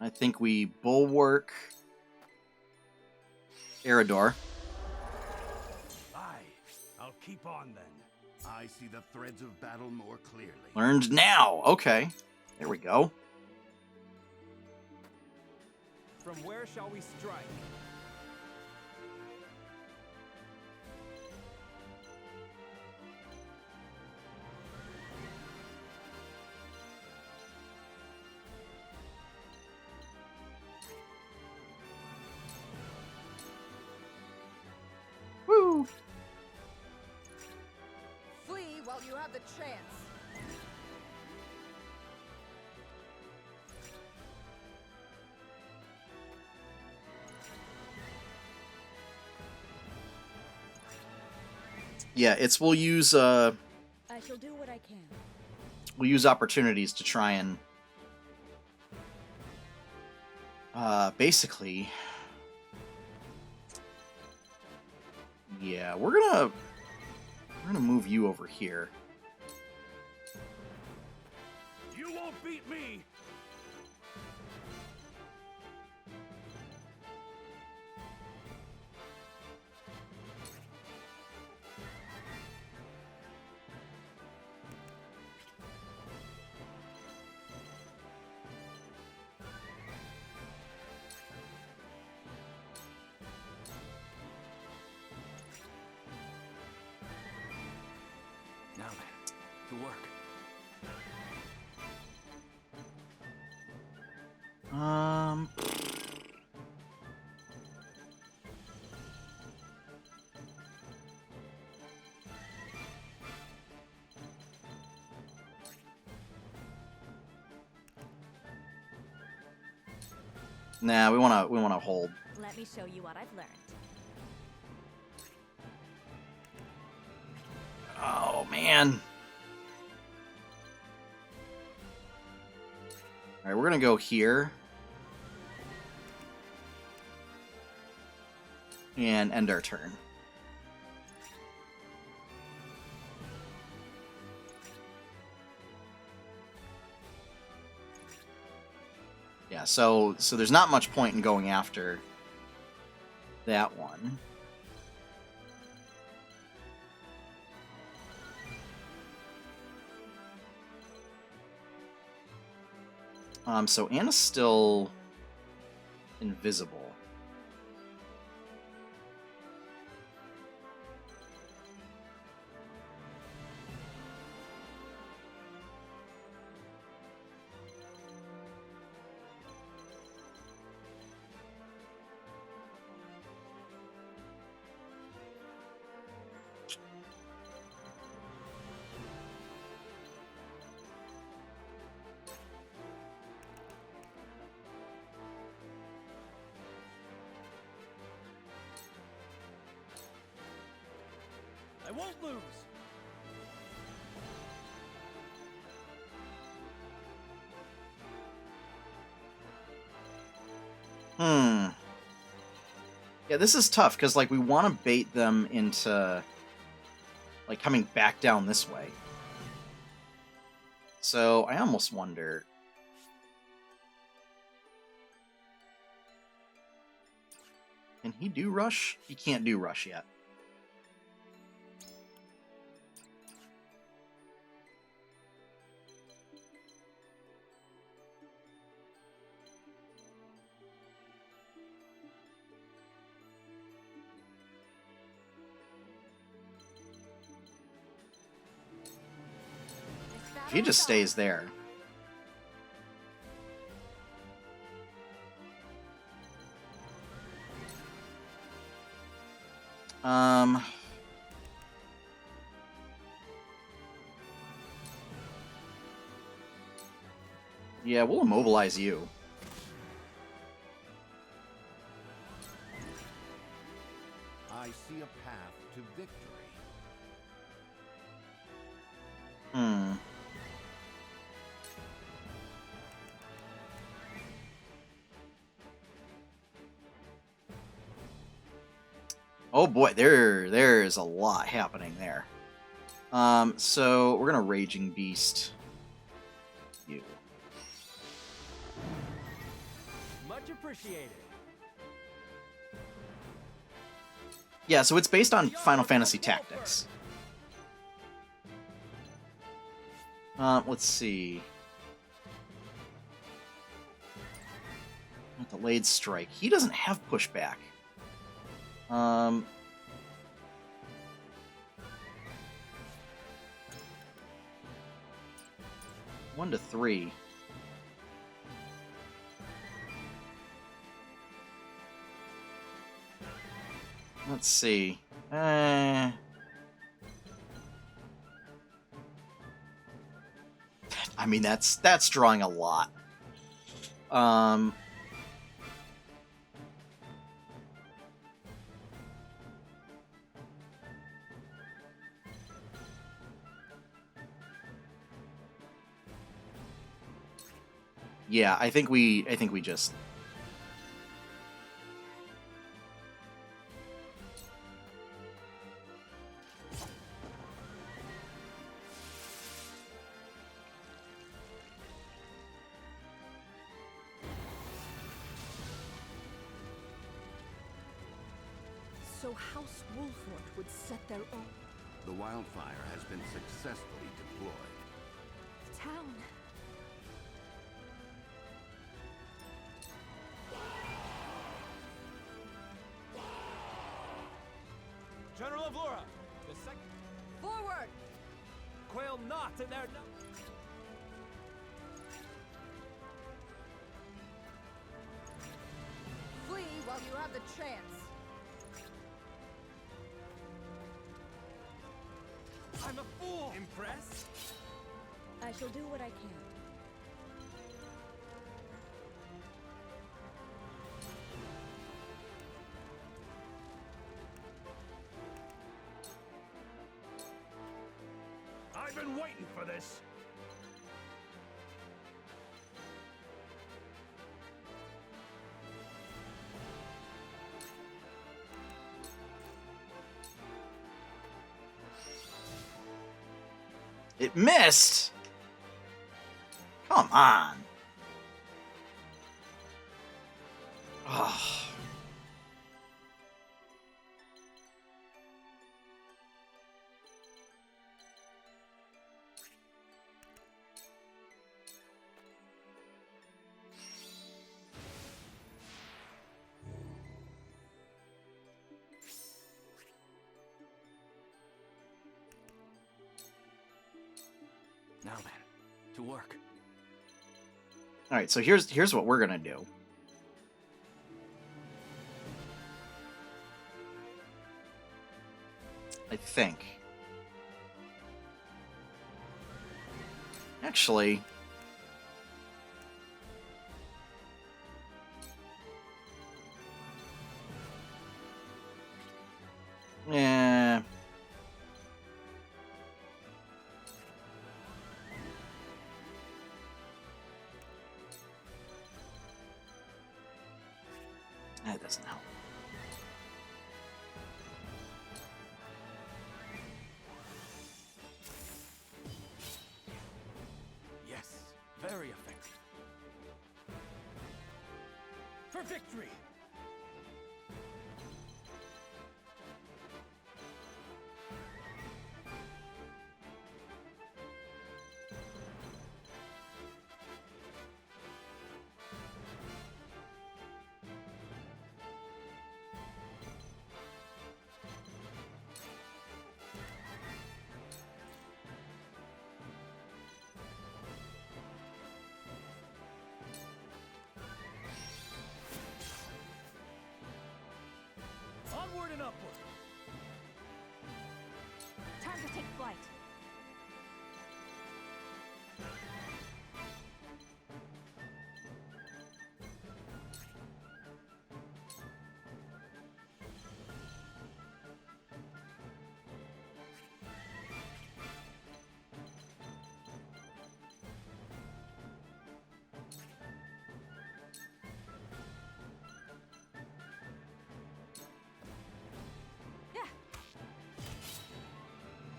I think we bulwark Eridor. Aye, I'll keep on then. I see the threads of battle more clearly. Learned now. Okay. There we go. From where shall we strike? Woo! Flee while you have the chance. Yeah, we'll use I shall do what I can. we'll use opportunities to try and basically, yeah, we're gonna move you over here. You won't beat me! Now then, to work. Nah, we wanna hold. Let me show you what I've learned. Oh man. All right, we're gonna go here and end our turn. Yeah, so there's not much point in going after that one. So Anna's still invisible. I won't lose! Yeah, this is tough, because, like, we want to bait them into, like, coming back down this way. So, I almost wonder... Can he do rush? He can't do rush yet. He just stays there. Yeah, we'll immobilize you. I see a path to victory. Oh boy, there's a lot happening there. So we're gonna Raging Beast you. Much appreciated. Yeah, so it's based on Final Fantasy Tactics. Let's see. Delayed strike. He doesn't have pushback. 1 to 3. Let's see. I mean, that's drawing a lot. Yeah, I think we just... So House Wolford would set their own... The wildfire has been successfully deployed. town. General of Laura, the second... Forward! Quail not in their... Flee while you have the chance. I'm a fool! Impressed? I shall do what I can. I've been waiting for this. It missed! Come on! Now then, to work. All right, so here's what we're gonna do. I think. Actually, yeah. That doesn't help. Yes, very effective. For victory! Onward and upward! Time to take flight.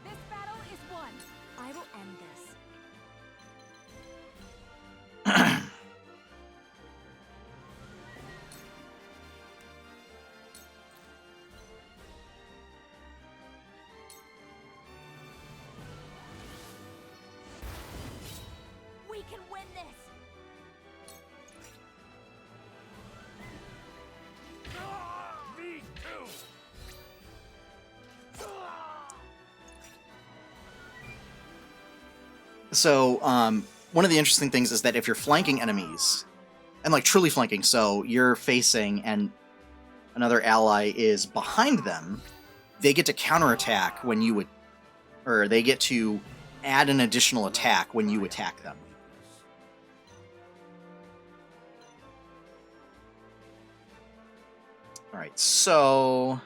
This battle is won. I will end this. We can win this. Me too! So, one of the interesting things is that if you're flanking enemies, and like truly flanking, so you're facing and another ally is behind them, they get to counterattack when you would, or they get to add an additional attack when you attack them. All right, so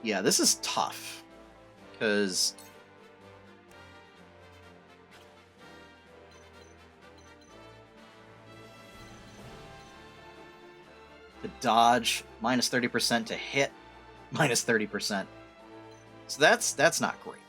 yeah, this is tough because the dodge minus 30% to hit minus 30%. So that's not great.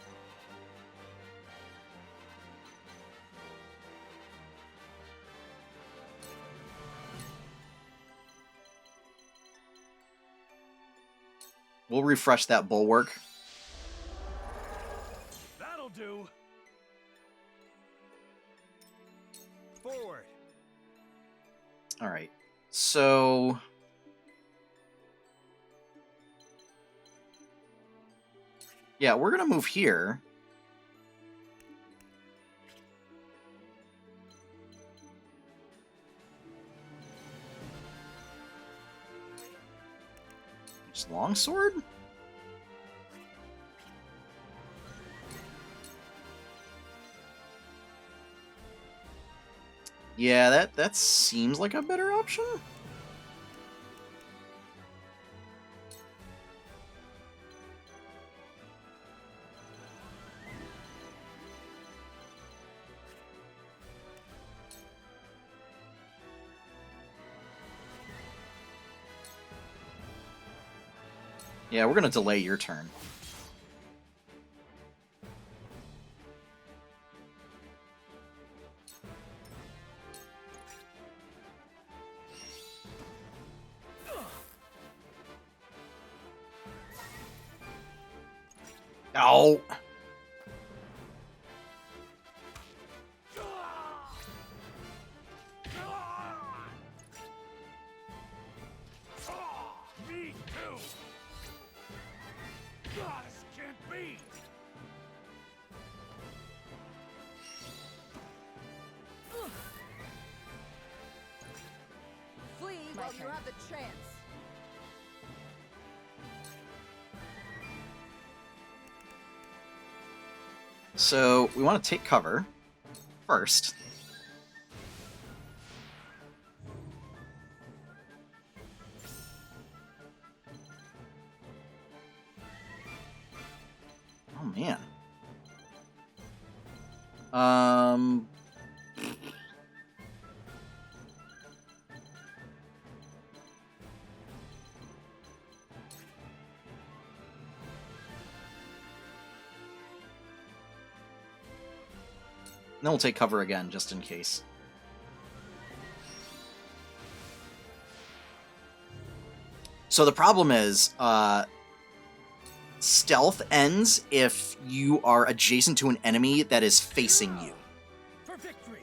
We'll refresh that bulwark. That'll do! Forward! All right. So yeah, we're going to move here. Just longsword? Yeah, that seems like a better option. Yeah, we're gonna delay your turn. Oh. have the chance. So we want to take cover first. Oh man. Then we'll take cover again, just in case. So the problem is, stealth ends if you are adjacent to an enemy that is facing you. For victory!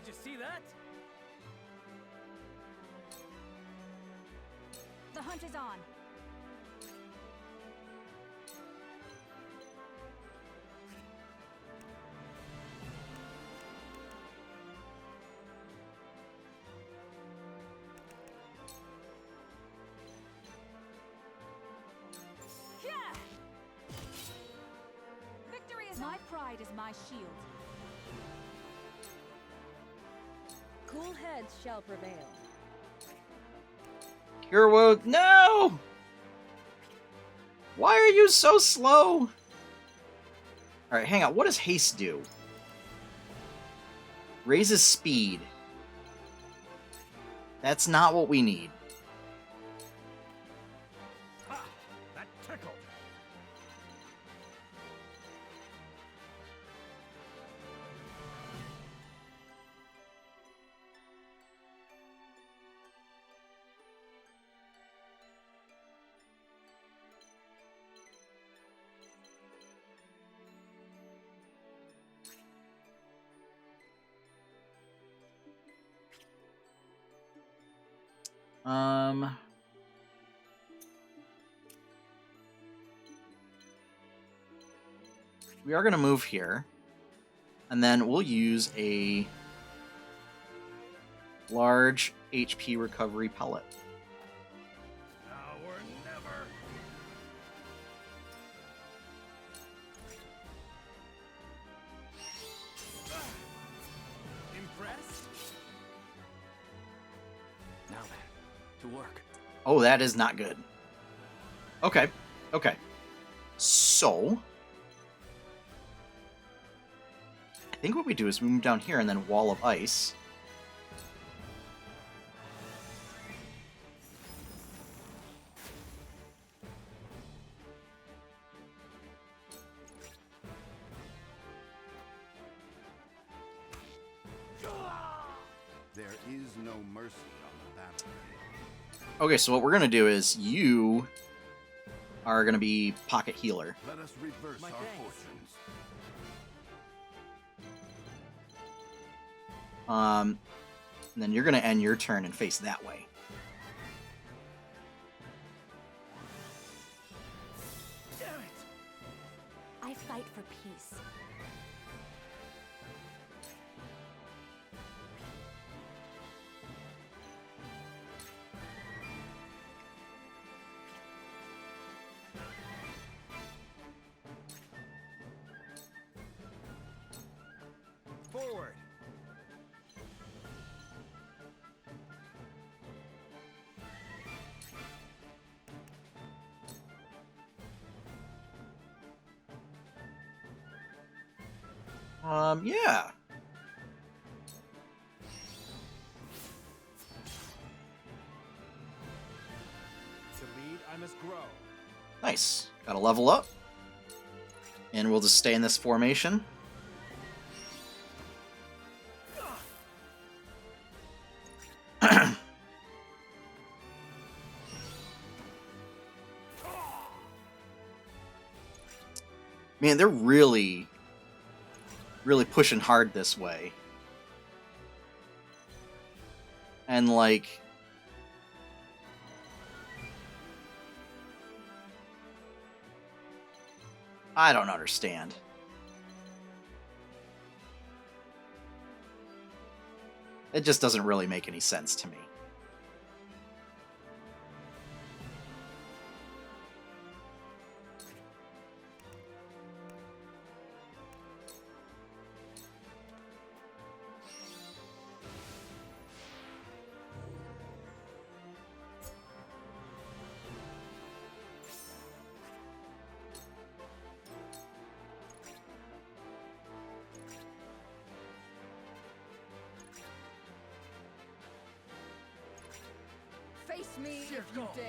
Did you see that? The hunt is on. Victory is My pride is my shield. Cool heads shall prevail. Kirwo, no! Why are you so slow? Alright, hang on. What does haste do? Raises speed. That's not what we need. Ha! That tickled! We are going to move here, and then we'll use a large HP recovery pellet. Now or never! Impressed? Now then, to work. Oh, that is not good. Okay, okay. So, I think what we do is we move down here and then wall of ice. There is no mercy on the battlefield. Okay, so what we're going to do is you are going to be pocket healer. Let us reverse our fortunes. And then you're going to end your turn and face that way. Damn it! I fight for peace. Forward! Yeah. To lead, I must grow. Nice. Got to level up. And we'll just stay in this formation. Man, they're really pushing hard this way. And like I don't understand. It just doesn't really make any sense to me. Face me if you dare.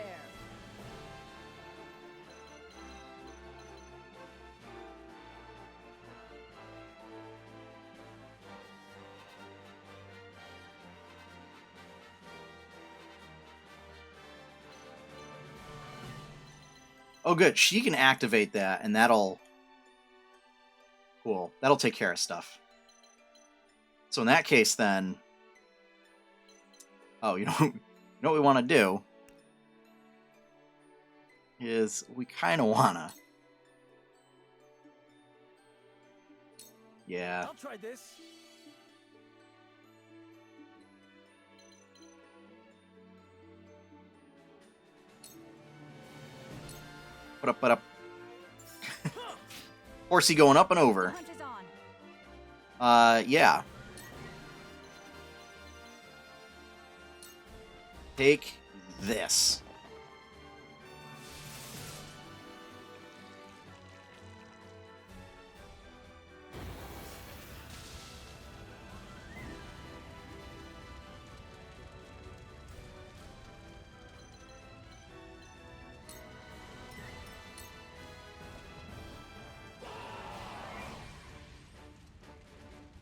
Oh, good. She can activate that, and that'll... Cool. That'll take care of stuff. So in that case, then... Oh, you know what we want to do? Is we kind of want to... Yeah. I'll try this. Put up. Horsey going up and over. Yeah. Take this.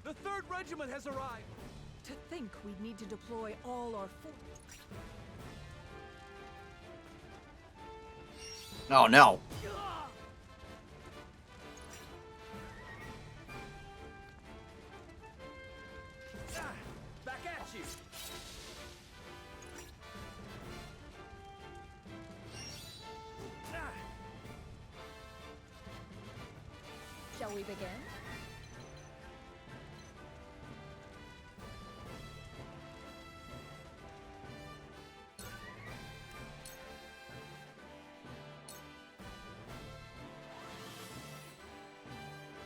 The 3rd Regiment has arrived! To think we'd need to deploy all our forces. Oh, no. Back at you! Shall we begin?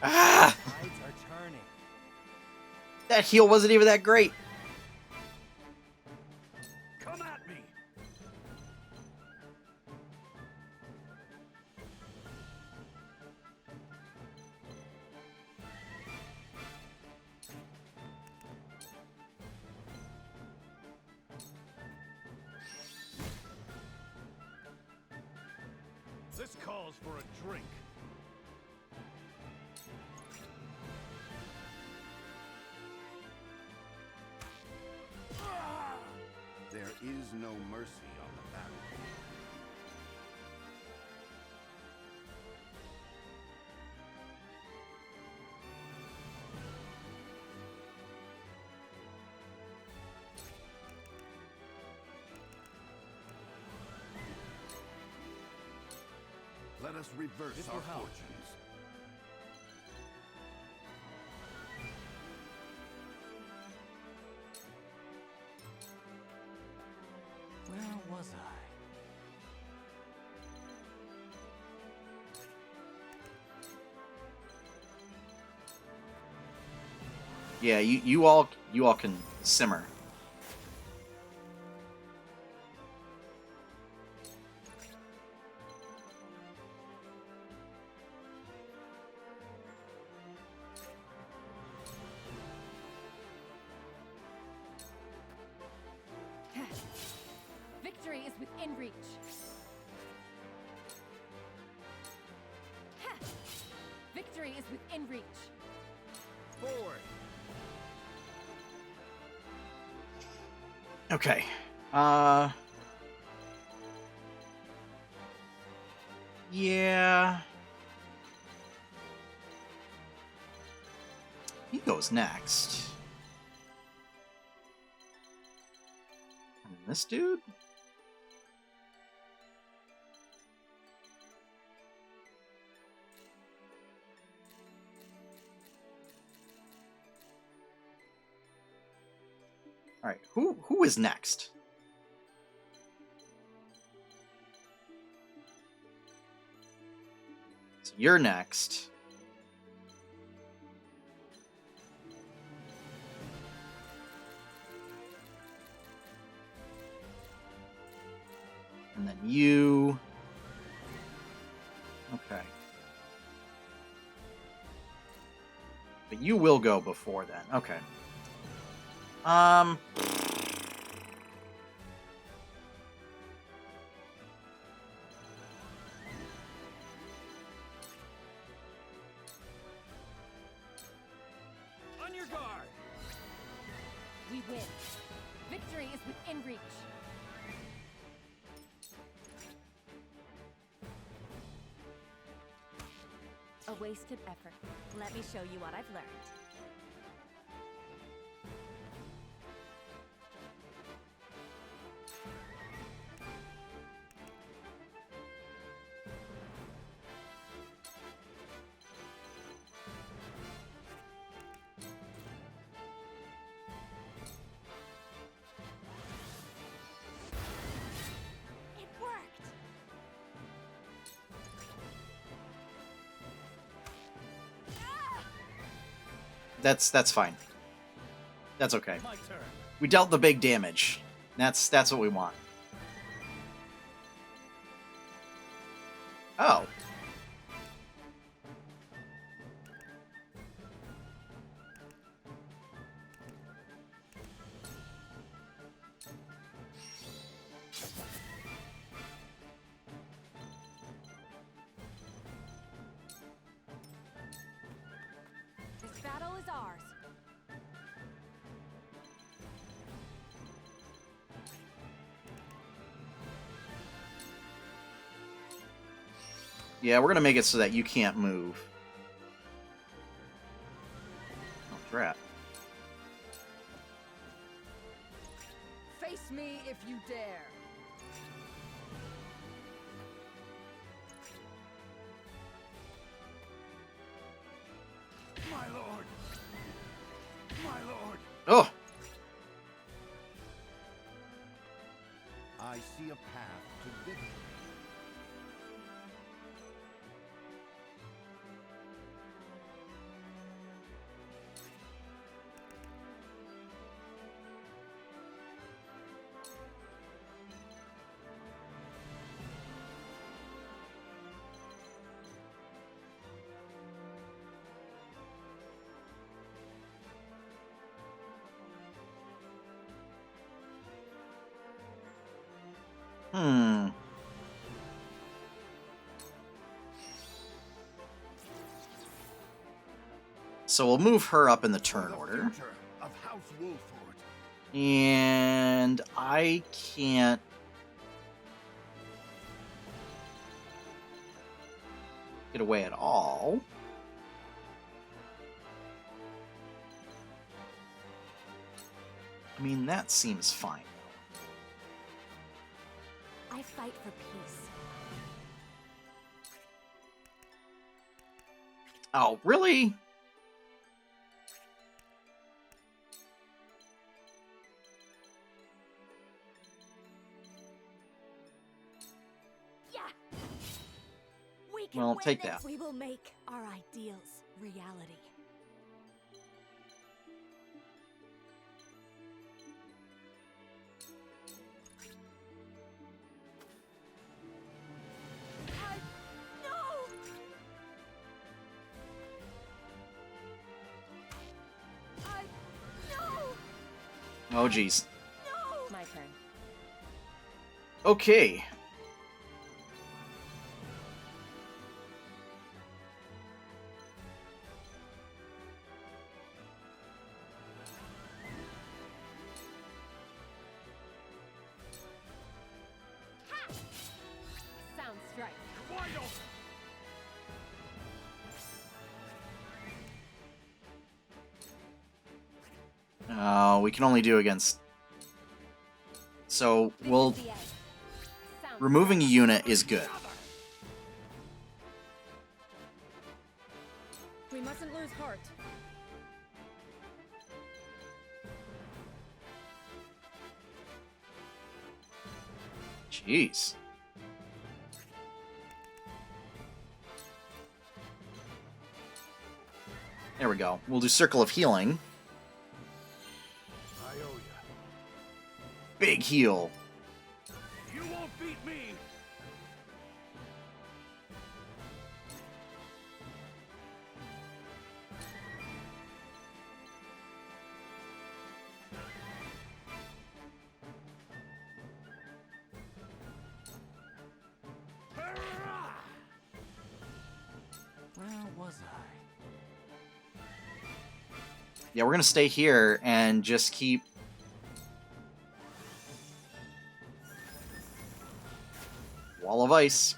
Ah! Tides are turning. That heal wasn't even that great. Come at me! This calls for a drink. There is no mercy on the battlefield. Let us reverse This our will help. fortunes. Where was I? Yeah, you all can simmer. Victory is within reach. Ha! Victory is within reach. Forward. Okay. Yeah. He goes next. And this dude? Who is next? So you're next. And then you. Okay. But you will go before then. Okay. On your guard! We win. Victory is within reach. A wasted effort. Let me show you what I've learned. It worked! That's fine. That's okay. My turn. We dealt the big damage. That's what we want. Oh. This battle is ours. Yeah, we're gonna make it so that you can't move. Oh, crap. Face me if you dare. My lord! My lord! Oh! I see a path to victory. Hmm. So we'll move her up in the turn order. Of House Wolford. And I can't... get away at all. I mean, that seems fine. I fight for peace. Oh, really? Yeah. We can Well, win take this. that. We will make our ideals reality. Oh, geez. My turn. Okay. Sound strike. Wide open. We can only do against... So, we'll... Removing a unit is good. We mustn't lose heart. Jeez. There we go. We'll do Circle of Healing. I owe you. Big heal. You won't beat me. Where was I? Yeah, we're gonna stay here and just keep... Wall of Ice.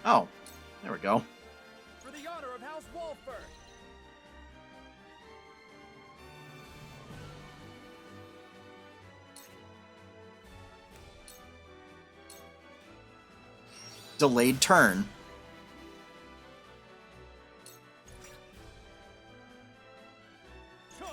Oh, there we go. For the honor of House Wolford! Delayed turn. Charge!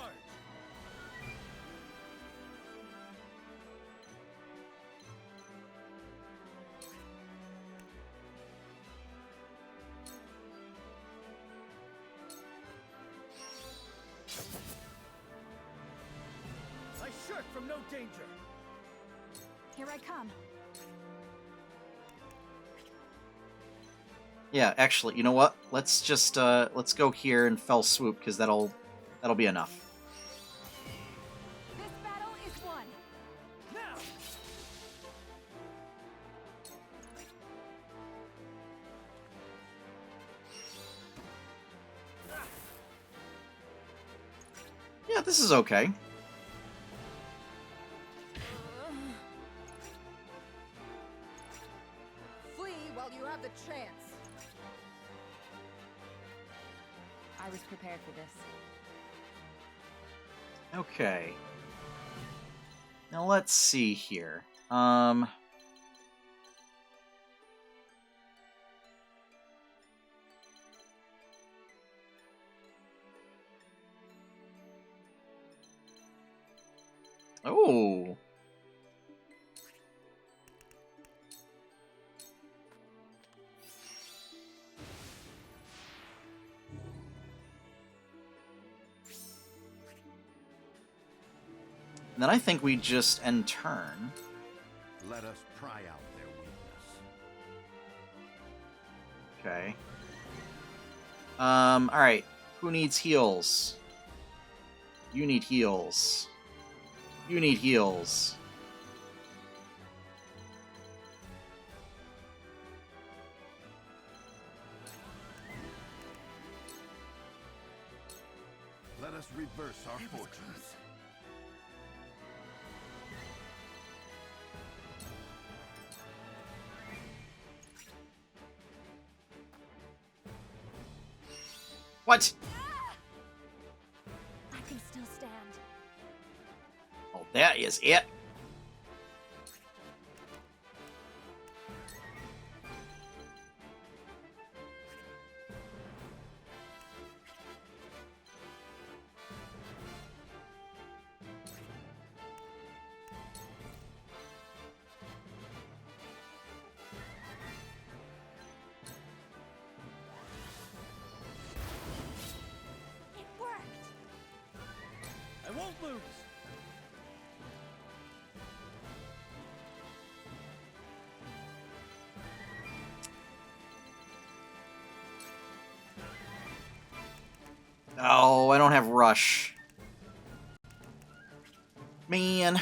I shirk from no danger. Here I come. Yeah, actually, you know what? Let's just let's go here and fell swoop because that'll be enough. This battle is won. Now! Yeah, this is okay. Flee while you have the chance. I was prepared for this. Okay. Now let's see here. Oh. And then I think we just end turn. Let us pry out their weakness. Okay. Alright. Who needs heals? You need heals. You need heals. Let us reverse our fortunes. What? I can still stand. Oh, that is it. It worked. I won't lose. Oh, I don't have rush. Man.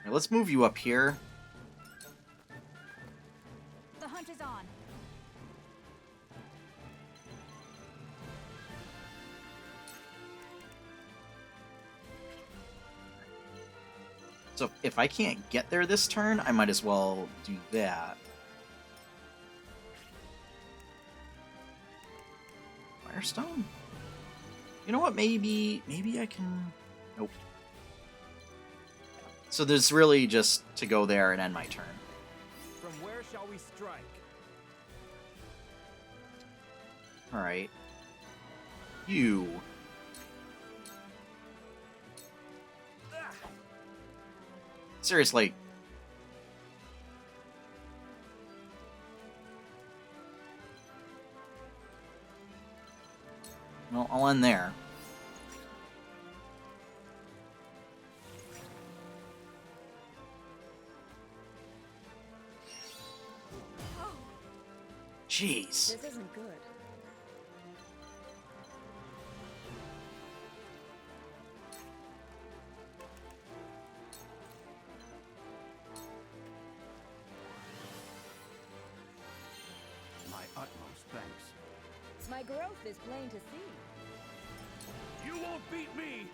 Here, let's move you up here. The hunt is on. So if I can't get there this turn, I might as well do that. Firestone? You know what? Maybe I can. Nope. So there's really just to go there and end my turn. From where shall we strike? All right. You. Seriously. Well, I'll end there. Jeez. This isn't good. My utmost thanks. My growth is plain to see. You won't beat me!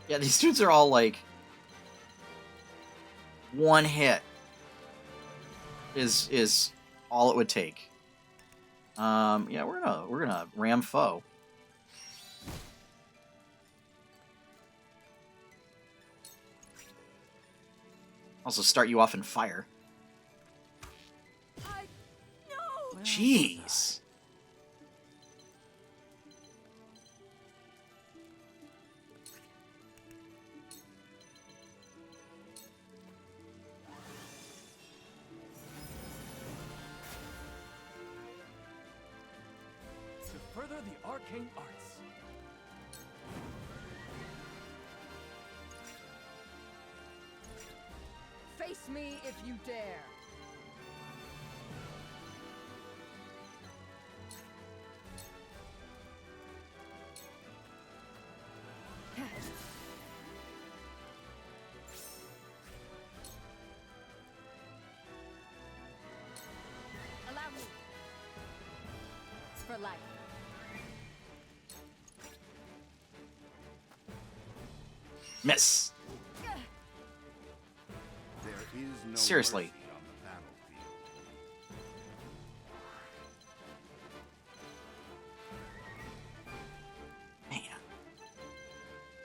Yeah, these dudes are all like one hit is all it would take. Yeah, we're gonna ram foe. Also start you off in fire. Jeez. To further the arcane arts. Face me if you dare. Allow me. For life. Miss. There is no Seriously. mercy on the battlefield. Man.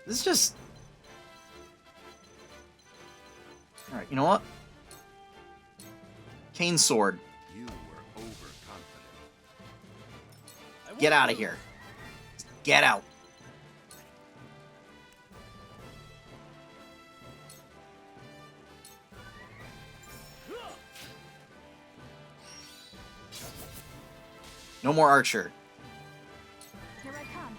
This is just... Alright, you know what? Cane Sword. You were overconfident. Get out of here. Get out. No more Archer. Here I come.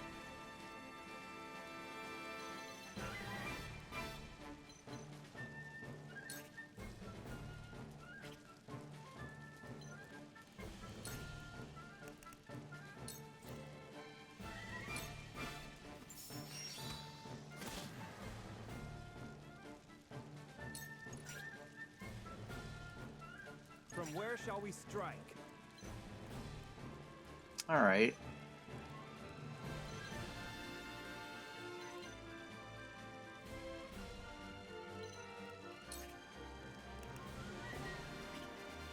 From where shall we strike? All right.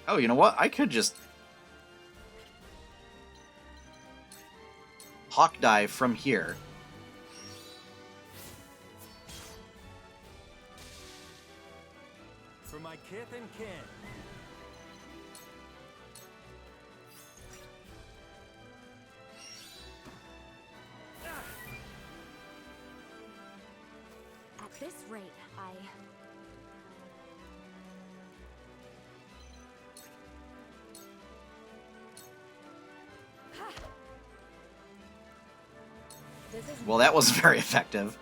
Oh, you know what? I could just hawk dive from here. For my kith and kin. At this rate, Well, that wasn't very effective.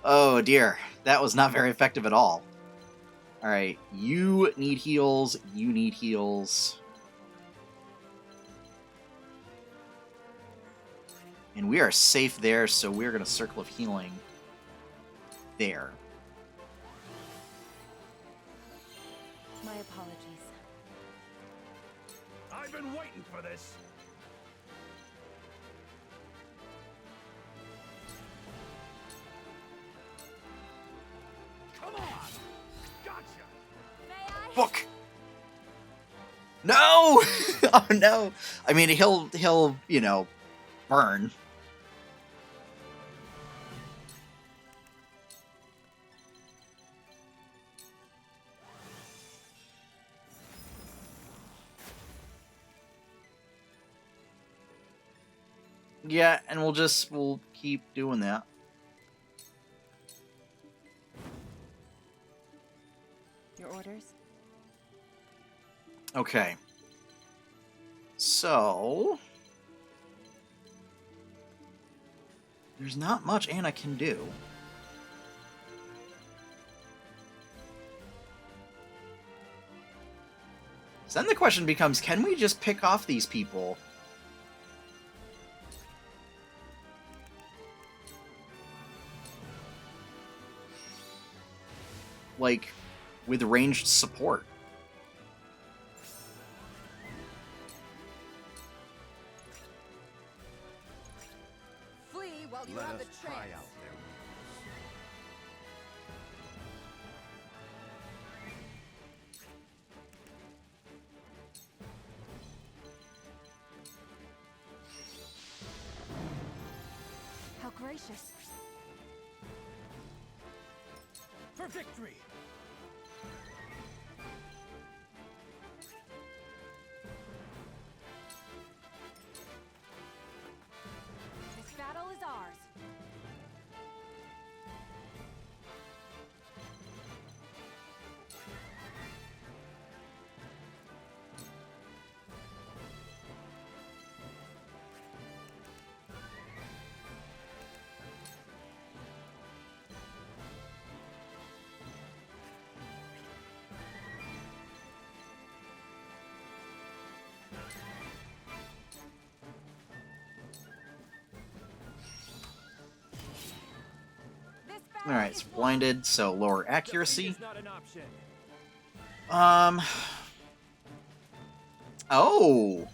Oh dear, that was not very effective at all. Alright, you need heals, you need heals. And we are safe there, so we're going to Circle of Healing there. My apologies. I've been waiting for this. Come on! Gotcha! Book. No! Oh no! I mean, he'll burn. Yeah, and we'll keep doing that. Your orders? Okay. So there's not much Anna can do. So then the question becomes, can we just pick off these people? Like, with ranged support. Flee while you Let have us the try chance. out their How gracious. For victory! This battle is ours. All right, it's blinded, so lower accuracy. Not an option. Oh.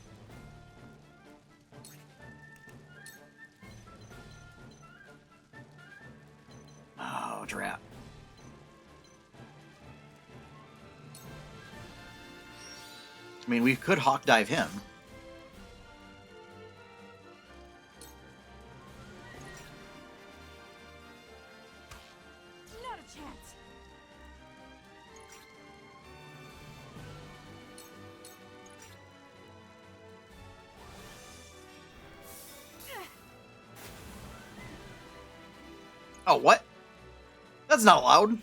Oh, drat. I mean, we could hawk dive him. Not a chance. Oh, what? That's not allowed. I'm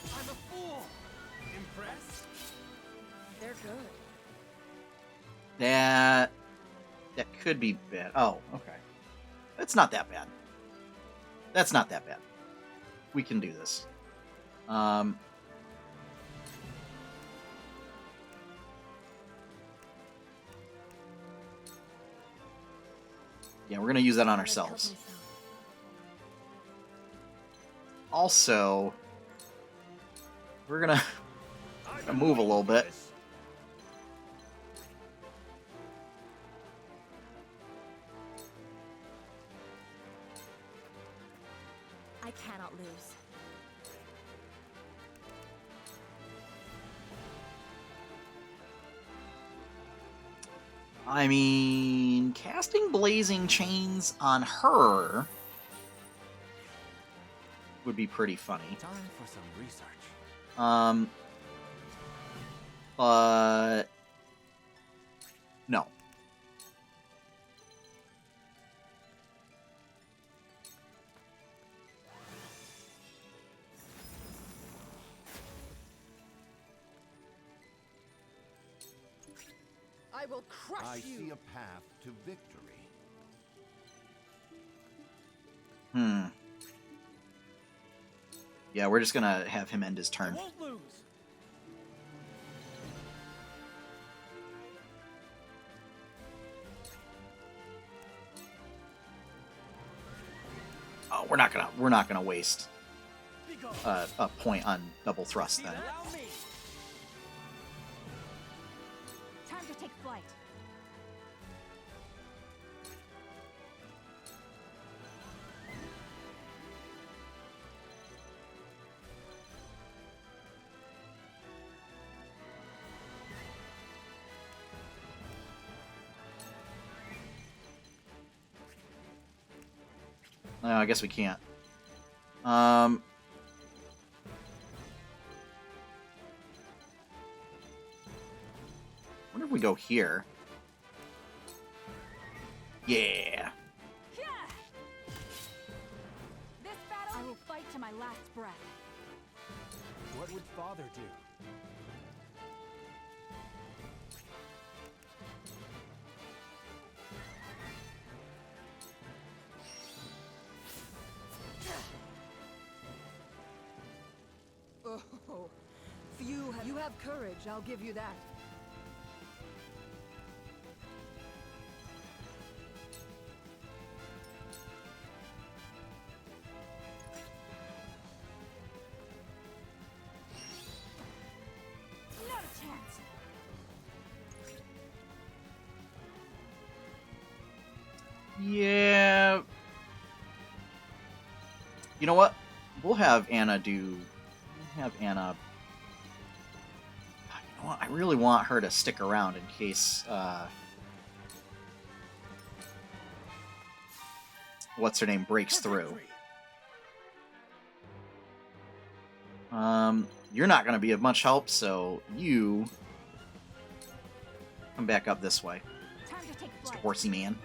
a fool! Impressed? They're good. That could be bad. Oh, okay. That's not that bad. That's not that bad. We can do this. Yeah, we're gonna use that on ourselves. Also, we're gonna move a little bit. I cannot lose. I mean, casting Blazing Chains on her would be pretty funny. Time for some research. But no. I will crush I you. see a path to victory. Yeah, we're just gonna have him end his turn. Won't lose. Oh, we're not gonna waste a point on double thrust then. Allow me. Time to take flight. No, I guess we can't. Wonder if we go here. Yeah. This battle, I will fight to my last breath. What would Father do? Oh, you have courage, I'll give you that. Not a chance. Yeah. You know what? We'll have Anna do... Have Anna... You know what? I really want her to stick around in case... what's her name breaks through. You're not going to be of much help, so you come back up this way, Time to take Mr. flight. Horsey Man.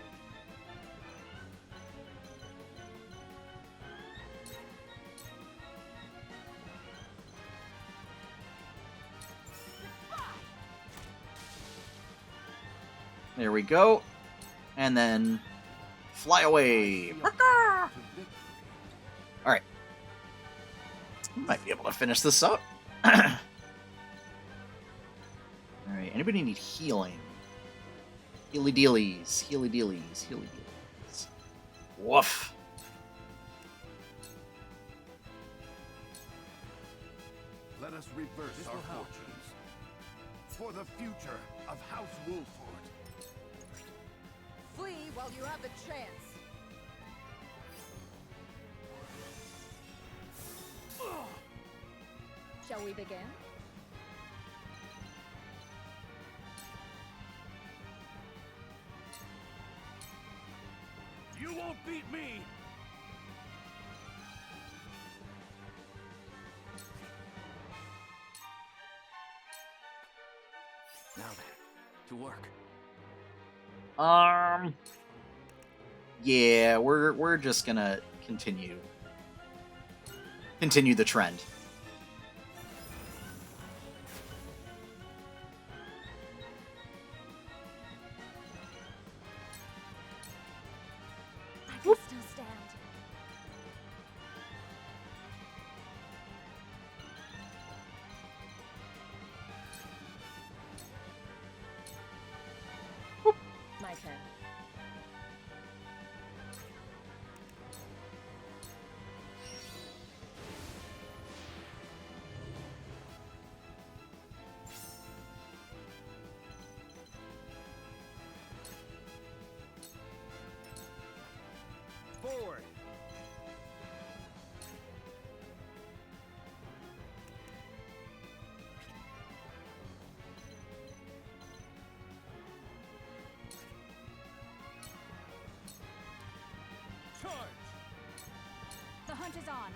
There we go, and then fly away. All right. Might be able to finish this up. Alright, anybody need healing? Healy dealies, healy dealies, healy dealies. Woof. Let us reverse our fortunes. For the future of House Wolford. Flee while you have the chance. Shall we begin? You won't beat me! Now then, to work. Yeah, we're just gonna continue the trend. I can still stand. My turn. Forward! Charge! The hunt is on.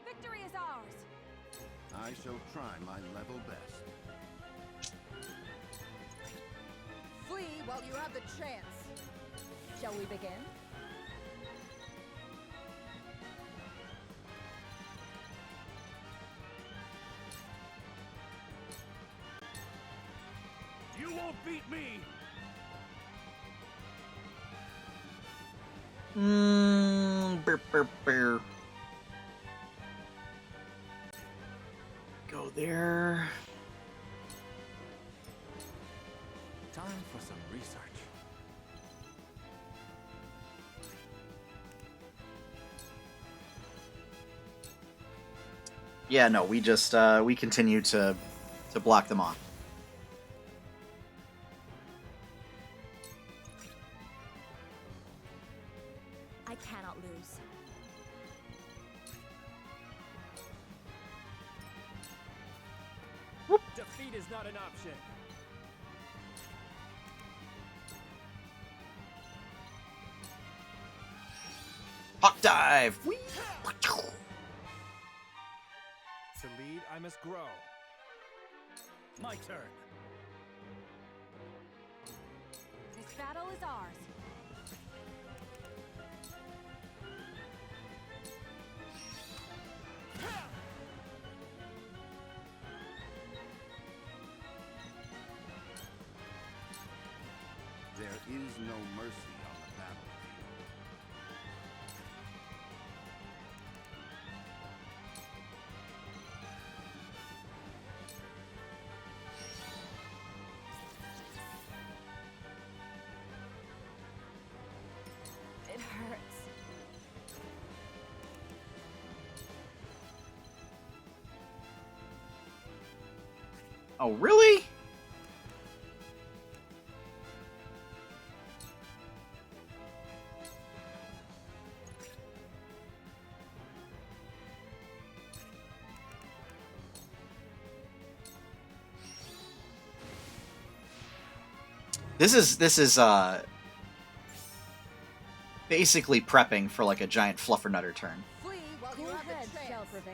Victory is ours. I shall try my level best. Flee while you have the chance. Shall we begin? You won't beat me! Burr. Go there. Time for some research. Yeah, no, we just we continue to block them off. Defeat is not an option. Hawk dive! Whee! To lead, I must grow. My turn. This battle is ours. There is no mercy on the battlefield. It hurts. Oh, really? This is basically prepping for like a giant fluffernutter turn. Flee while Cool you have heads the shall chance. prevail.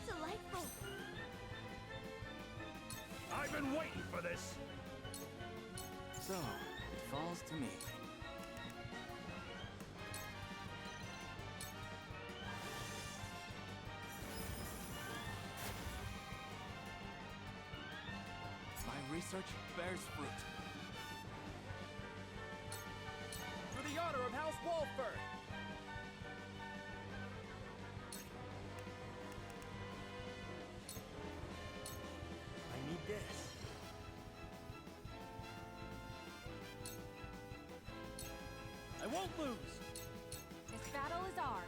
Delightful. I've been waiting for this. So, it falls to me. My research bears fruit. For the honor of House Wolford! I need this. I won't lose! This battle is ours.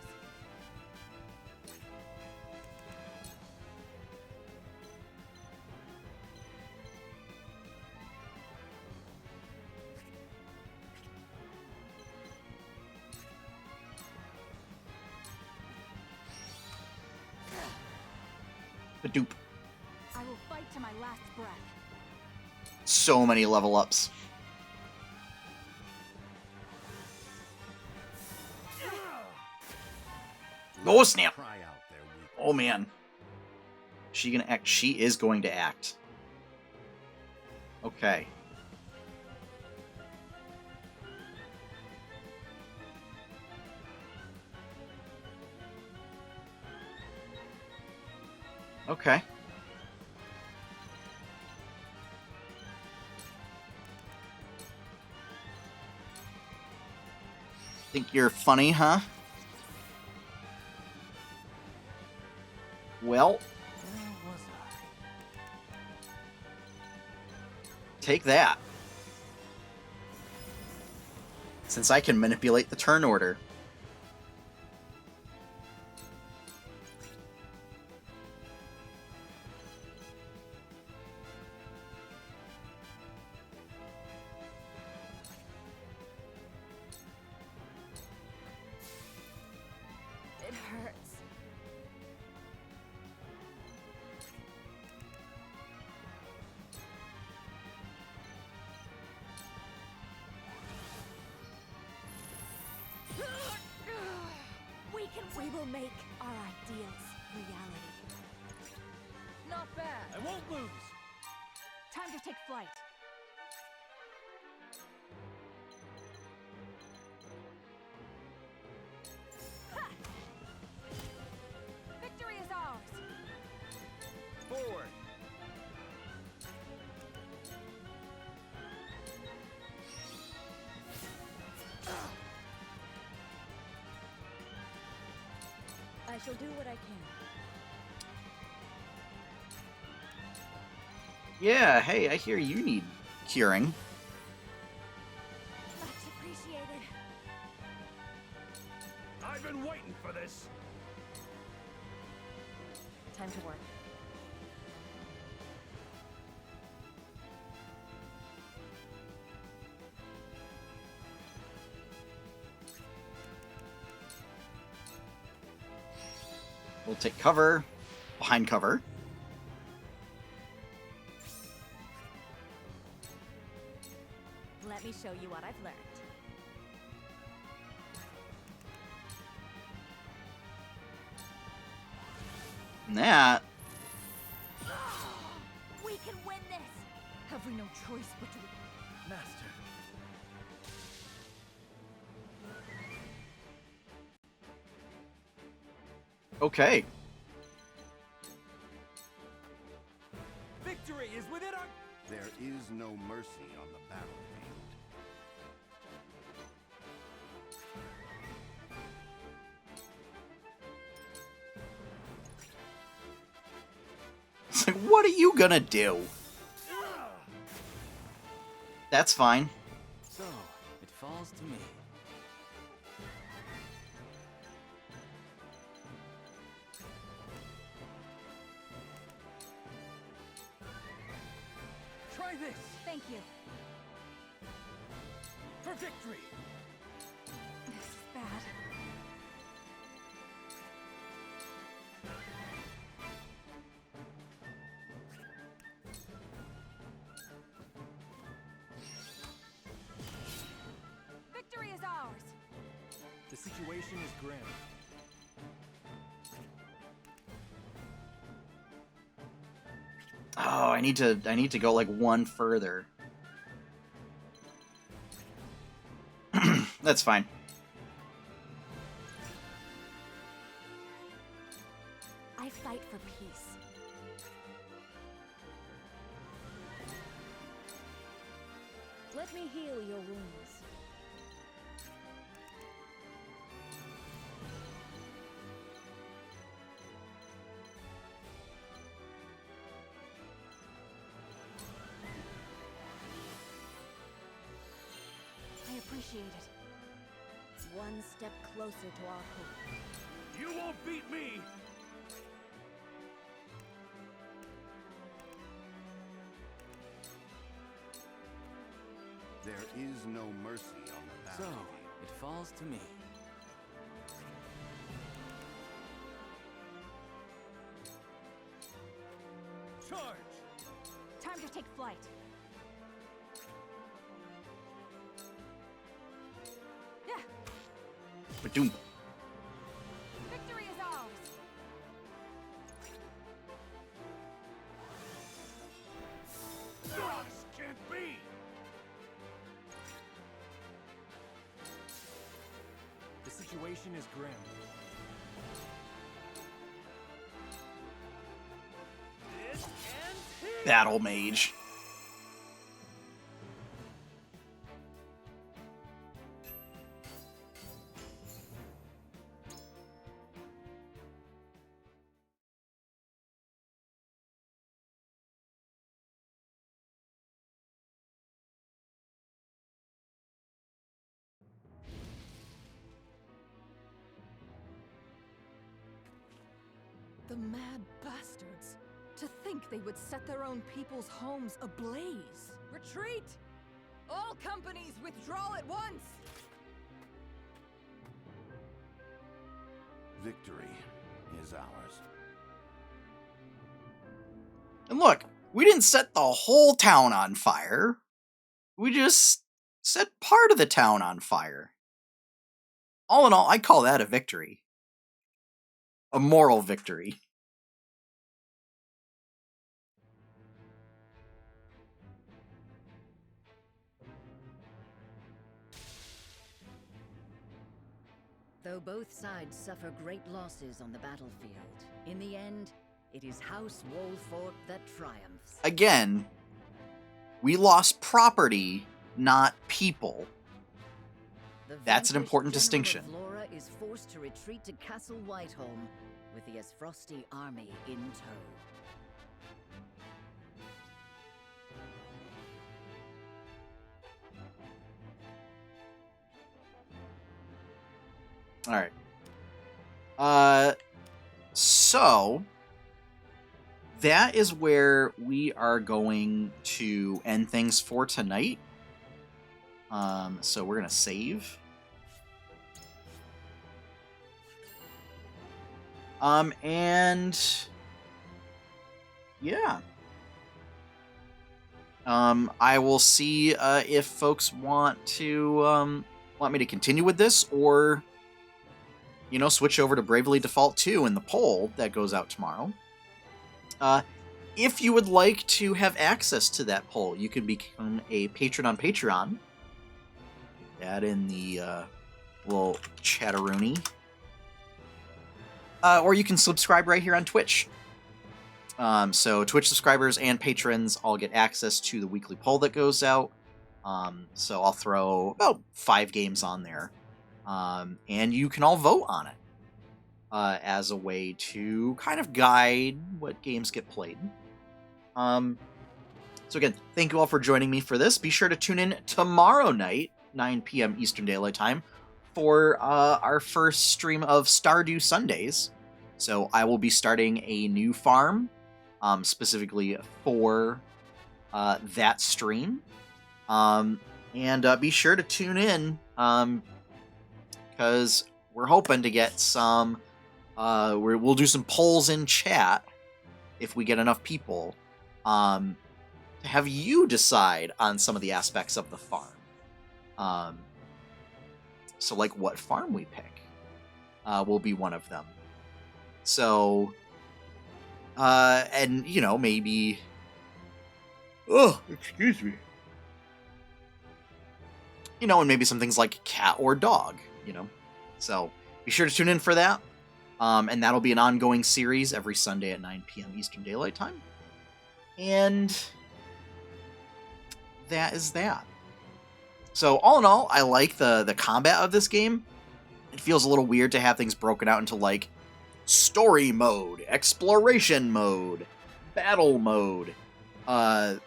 The dupe. I will fight to my last breath. So many level ups. Oh snap! Cry out there, weak. Oh man. She gonna act? She is going to act. Okay. Okay. Think you're funny, huh? Well, Where was I? take that. Since I can manipulate the turn order. It hurts. We will make our ideals reality. Not bad. I won't lose! Time to take flight. Ha! Victory is ours. Forward! I shall do what I can. Yeah, hey, I hear you need curing. Much appreciated. I've been waiting for this. Time to work. We'll take cover behind cover. Let me show you what I've learned. And that. We can win this! Have we no choice but to... Master. Okay. Victory is within our... There is no mercy on the battlefield. It's like, what are you gonna do? That's fine. So, it falls to me. Try this! Thank you. For victory! This is bad. Victory is ours! The situation is grim. Oh, I need to go like one further. That's fine. I fight for peace. Let me heal your wounds. I appreciate it. One step closer to our hope. You won't beat me! There is no mercy on the So, battlefield. it falls to me. Charge! Time to take flight. Yeah, Ba-doom. victory is ours! This can't be! The situation is grim. This ends here! Battle Mage. The mad bastards! To think they would set their own people's homes ablaze! Retreat! All companies withdraw at once! Victory is ours. And look, we didn't set the whole town on fire. We just set part of the town on fire. All in all, I call that a victory. A moral victory. Though both sides suffer great losses on the battlefield, in the end, it is House Wolfort that triumphs. Again, we lost property, not people. The That's an vanquished important General distinction. of Laura is forced to retreat to Castle Whiteholm with the Esfrosti army in tow. All right. So that is where we are going to end things for tonight. So we're gonna save. And yeah. I will see if folks want me to continue with this, or switch over to Bravely Default 2 in the poll that goes out tomorrow. If you would like to have access to that poll, you can become a patron on Patreon. That in the little chatteroony. Or you can subscribe right here on Twitch. So Twitch subscribers and patrons all get access to the weekly poll that goes out. So I'll throw about 5 games on there. And you can all vote on it as a way to kind of guide what games get played. So again, thank you all for joining me for this. Be sure to tune in tomorrow night, 9 p.m. Eastern Daylight Time, for our first stream of Stardew Sundays. So I will be starting a new farm, specifically for that stream. And be sure to tune in, because we're hoping to get some... we'll do some polls in chat, if we get enough people, to have you decide on some of the aspects of the farm. So, like, what farm we pick will be one of them. So, and, maybe... Oh, excuse me. And maybe some things like cat or dog, So, be sure to tune in for that. And that'll be an ongoing series every Sunday at 9 p.m. Eastern Daylight Time. And that is that. So, all in all, I like the combat of this game. It feels a little weird to have things broken out into, like, story mode, exploration mode, battle mode. And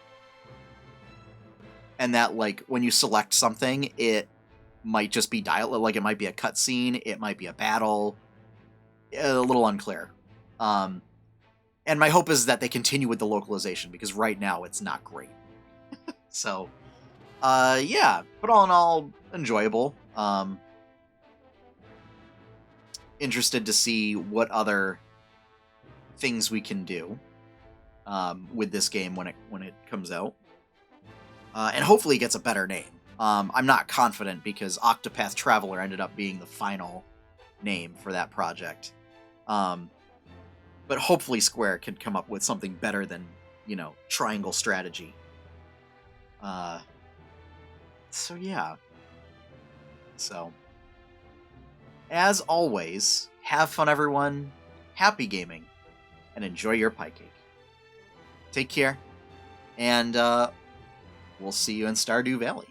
that, like, when you select something, it might just be dialogue. Like, it might be a cutscene, it might be a battle. A little unclear. And my hope is that they continue with the localization, because right now it's not great. So, yeah. But all in all, enjoyable. Interested to see what other things we can do with this game when it comes out. And hopefully it gets a better name. I'm not confident, because Octopath Traveler ended up being the final name for that project. But hopefully Square can come up with something better than, Triangle Strategy. So yeah. So, as always, have fun, everyone. Happy gaming, and enjoy your pie cake. Take care, and we'll see you in Stardew Valley.